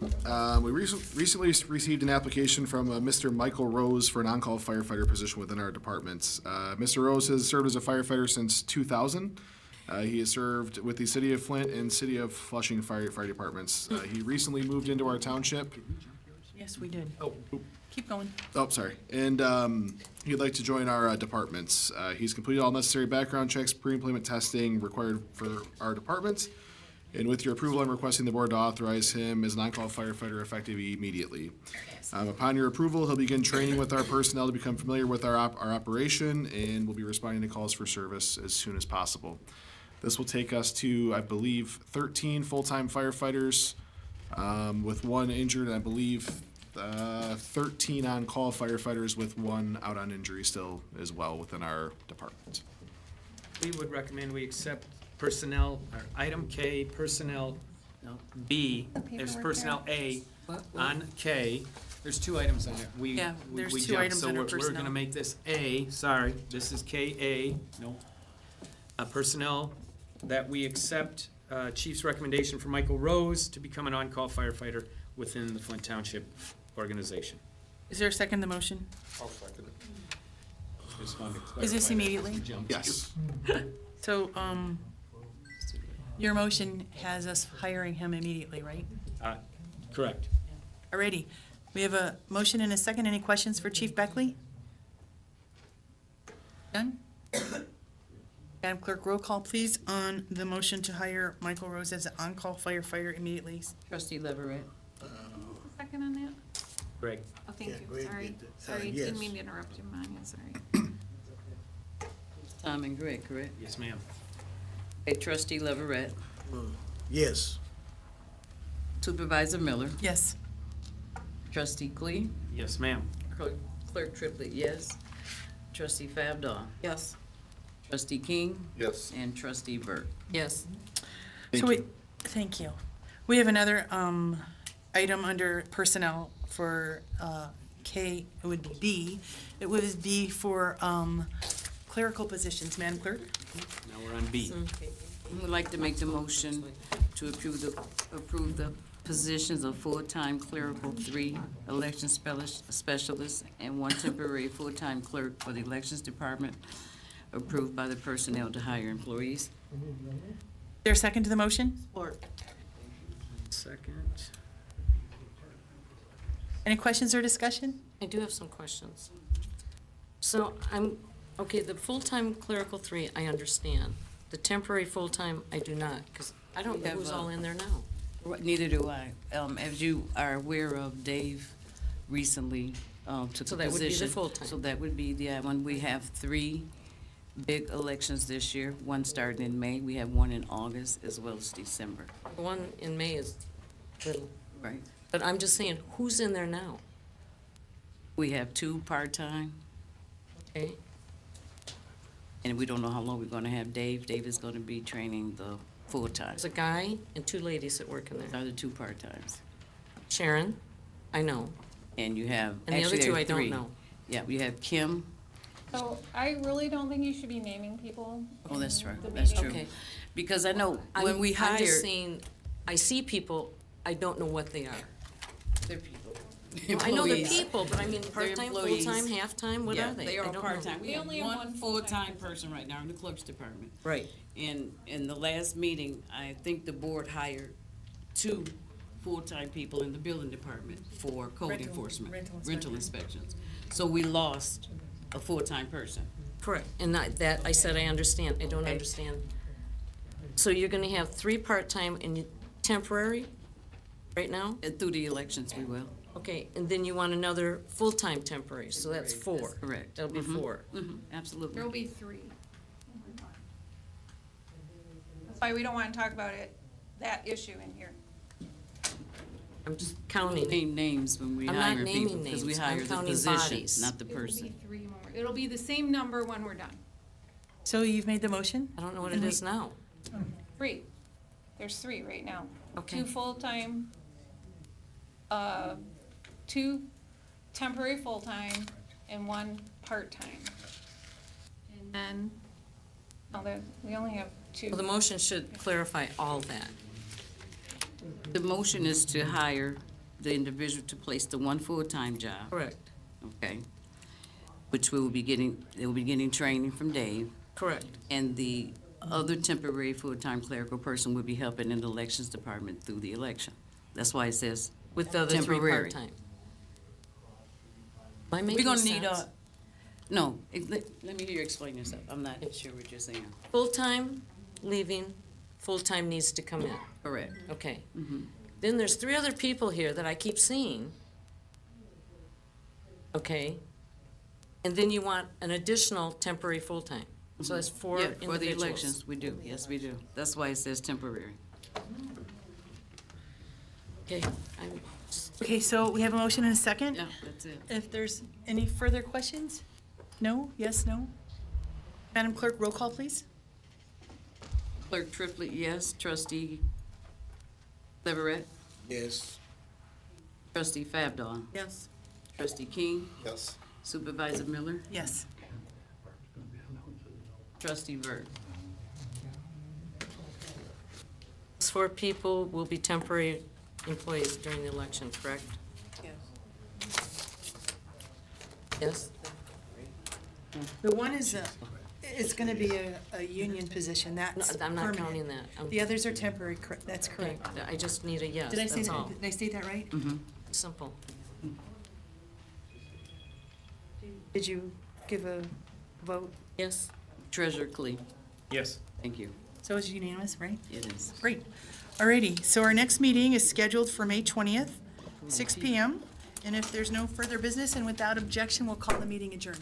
We recently received an application from Mr. Michael Rose for an on-call firefighter position within our departments. Mr. Rose has served as a firefighter since 2000. He has served with the City of Flint and City of Flushing fire departments. He recently moved into our township. Yes, we did. Oh, keep going. Oh, sorry. And he'd like to join our departments. He's completed all necessary background checks, pre-employment testing required for our departments. And with your approval, I'm requesting the board to authorize him as an on-call firefighter effective immediately. Upon your approval, he'll begin training with our personnel to become familiar with our operation, and will be responding to calls for service as soon as possible. This will take us to, I believe, 13 full-time firefighters, with one injured, and I believe 13 on-call firefighters with one out on injury still as well within our department. We would recommend we accept personnel, or item K, personnel B, there's personnel A on K. There's two items on it. Yeah, there's we two jumped, items so under we're personnel. gonna make this A, sorry, this is KA, no. Personnel, that we accept Chief's recommendation for Michael Rose to become an on-call firefighter within the Flint Township organization. Is there a second to the motion? I'll second it. Just wanted to Is this clarify that. immediately? Jumped. Yes. So, your motion has us hiring him immediately, right? Correct. Alrighty. We have a motion and a second. Any questions for Chief Beckley? Done? Madam Clerk, roll call, please, on the motion to hire Michael Rose as an on-call firefighter immediately. Trustee Leverett. Second on that? Greg. Oh, thank Yeah, you, Greg sorry. did that. Sorry, Yes. didn't mean to interrupt you, Manya, sorry. Tom and Greg, correct? Yes, ma'am. Okay, Trustee Leverett. Yes. Supervisor Miller. Yes. Trustee Clee. Yes, ma'am. Clerk Triplett, yes. Trustee Favdaw. Yes. Trustee King. Yes. And Trustee Burt. Yes. Thank you. We have another item under personnel for K, it would be B. It would be for clerical positions. Madam Clerk? Now we're on B. I would like to make the motion to approve the positions of full-time clerical, 3 election specialists, and 1 temporary full-time clerk for the elections department, approved by the personnel to hire employees. Is there a second to the motion? Second. Any questions or discussion? I do have some questions. So okay, the full-time clerical 3, I understand. The temporary full-time, I do not, because I don't know who's all in there now. Neither do I. As you are aware of, Dave recently took So a that would be the position. full-time. So that would be the one. We have 3 big elections this year, one starting in May. We have one in August as well as December. The one in May is little. Right. But I'm just saying, who's in there now? We have 2 part-time, Okay? and we don't know how long we're gonna have Dave. Dave is gonna be training the full-time. There's a guy and 2 ladies that work in Those there. are the 2 part-times. Sharon, I know. And you have, And the other actually, two there I are don't three. know. Yeah, you have Kim. So I really don't think you should be naming people. Oh, that's in true. the That's meeting. true. Because I know when we I'm hire, just saying, I see people, I don't know what they are. they're people. I know they're Employees. people, but I mean, part-time, employees. full-time, half-time, what Yeah, are they? they I are don't know. part-time. We We have only have one one full-time full-time person right now in the clerk's department. Right. And in the last meeting, I think the board hired 2 full-time people in the building department for code enforcement, rental inspections. So we lost a full-time person. Correct, and that, I said I understand, I don't understand. So you're gonna have 3 part-time and temporary, right now? And through the elections, we will. Okay, and then you want another full-time temporary, so that's 4. Correct. That'll be 4. Absolutely. There'll be 3. That's why we don't want to talk about it, that issue in here. I'm just counting. Name names when we I'm not hire people, naming because we names. I'm hire the counting position, bodies. not the It'll person. be 3 when it'll be the same number when we're done. So you've made the motion? I don't know what it is now. 3. There's 3 right now. Okay. 2 full-time, 2 temporary full-time, and 1 part-time. And then, we only have 2. Well, the motion should clarify all that. The motion is to hire the individual to place the 1 full-time job. Correct. Okay. Which we will be getting, they will be getting training from Dave. Correct. And the other temporary full-time clerical person will be helping in the elections department through the election. That's why it says With the other 3 temporary. part-time. Am I We're making gonna need sense? no, let me hear you explain yourself. I'm not sure what you're saying. Full-time, leaving, full-time needs to come in. Correct. Okay. Mhm. Then there's 3 other people here that I keep seeing. Okay. And then you want an additional temporary full-time. So that's 4 Yeah, individuals. for the elections, we do. Yes, we do. That's why it says temporary. Okay, I'm just- Okay, so we have a motion and a second? Yeah, that's it. If there's any further questions? No? Yes, no? Madam Clerk, roll call, please. Clerk Triplett, yes. Trustee Leverett? Yes. Trustee Fabdon? Yes. Trustee King? Yes. Supervisor Miller? Yes. Trustee Vert? These 4 people will be temporary employees during the election, correct? Yes? The one is it's gonna be a union position, No, that's I'm not permanent. counting that. I'm- The others are temporary, that's Okay, correct. I just need a yes, Did I say that's that, all. did I state that right? Simple. Did you give a vote? Yes? Treasurer Clee? Yes. Thank you. So it's unanimous, right? It is. Great. Alrighty, so our next meeting is scheduled for May 20th, 6 PM. And if there's no further business and without objection, we'll call the meeting adjourned.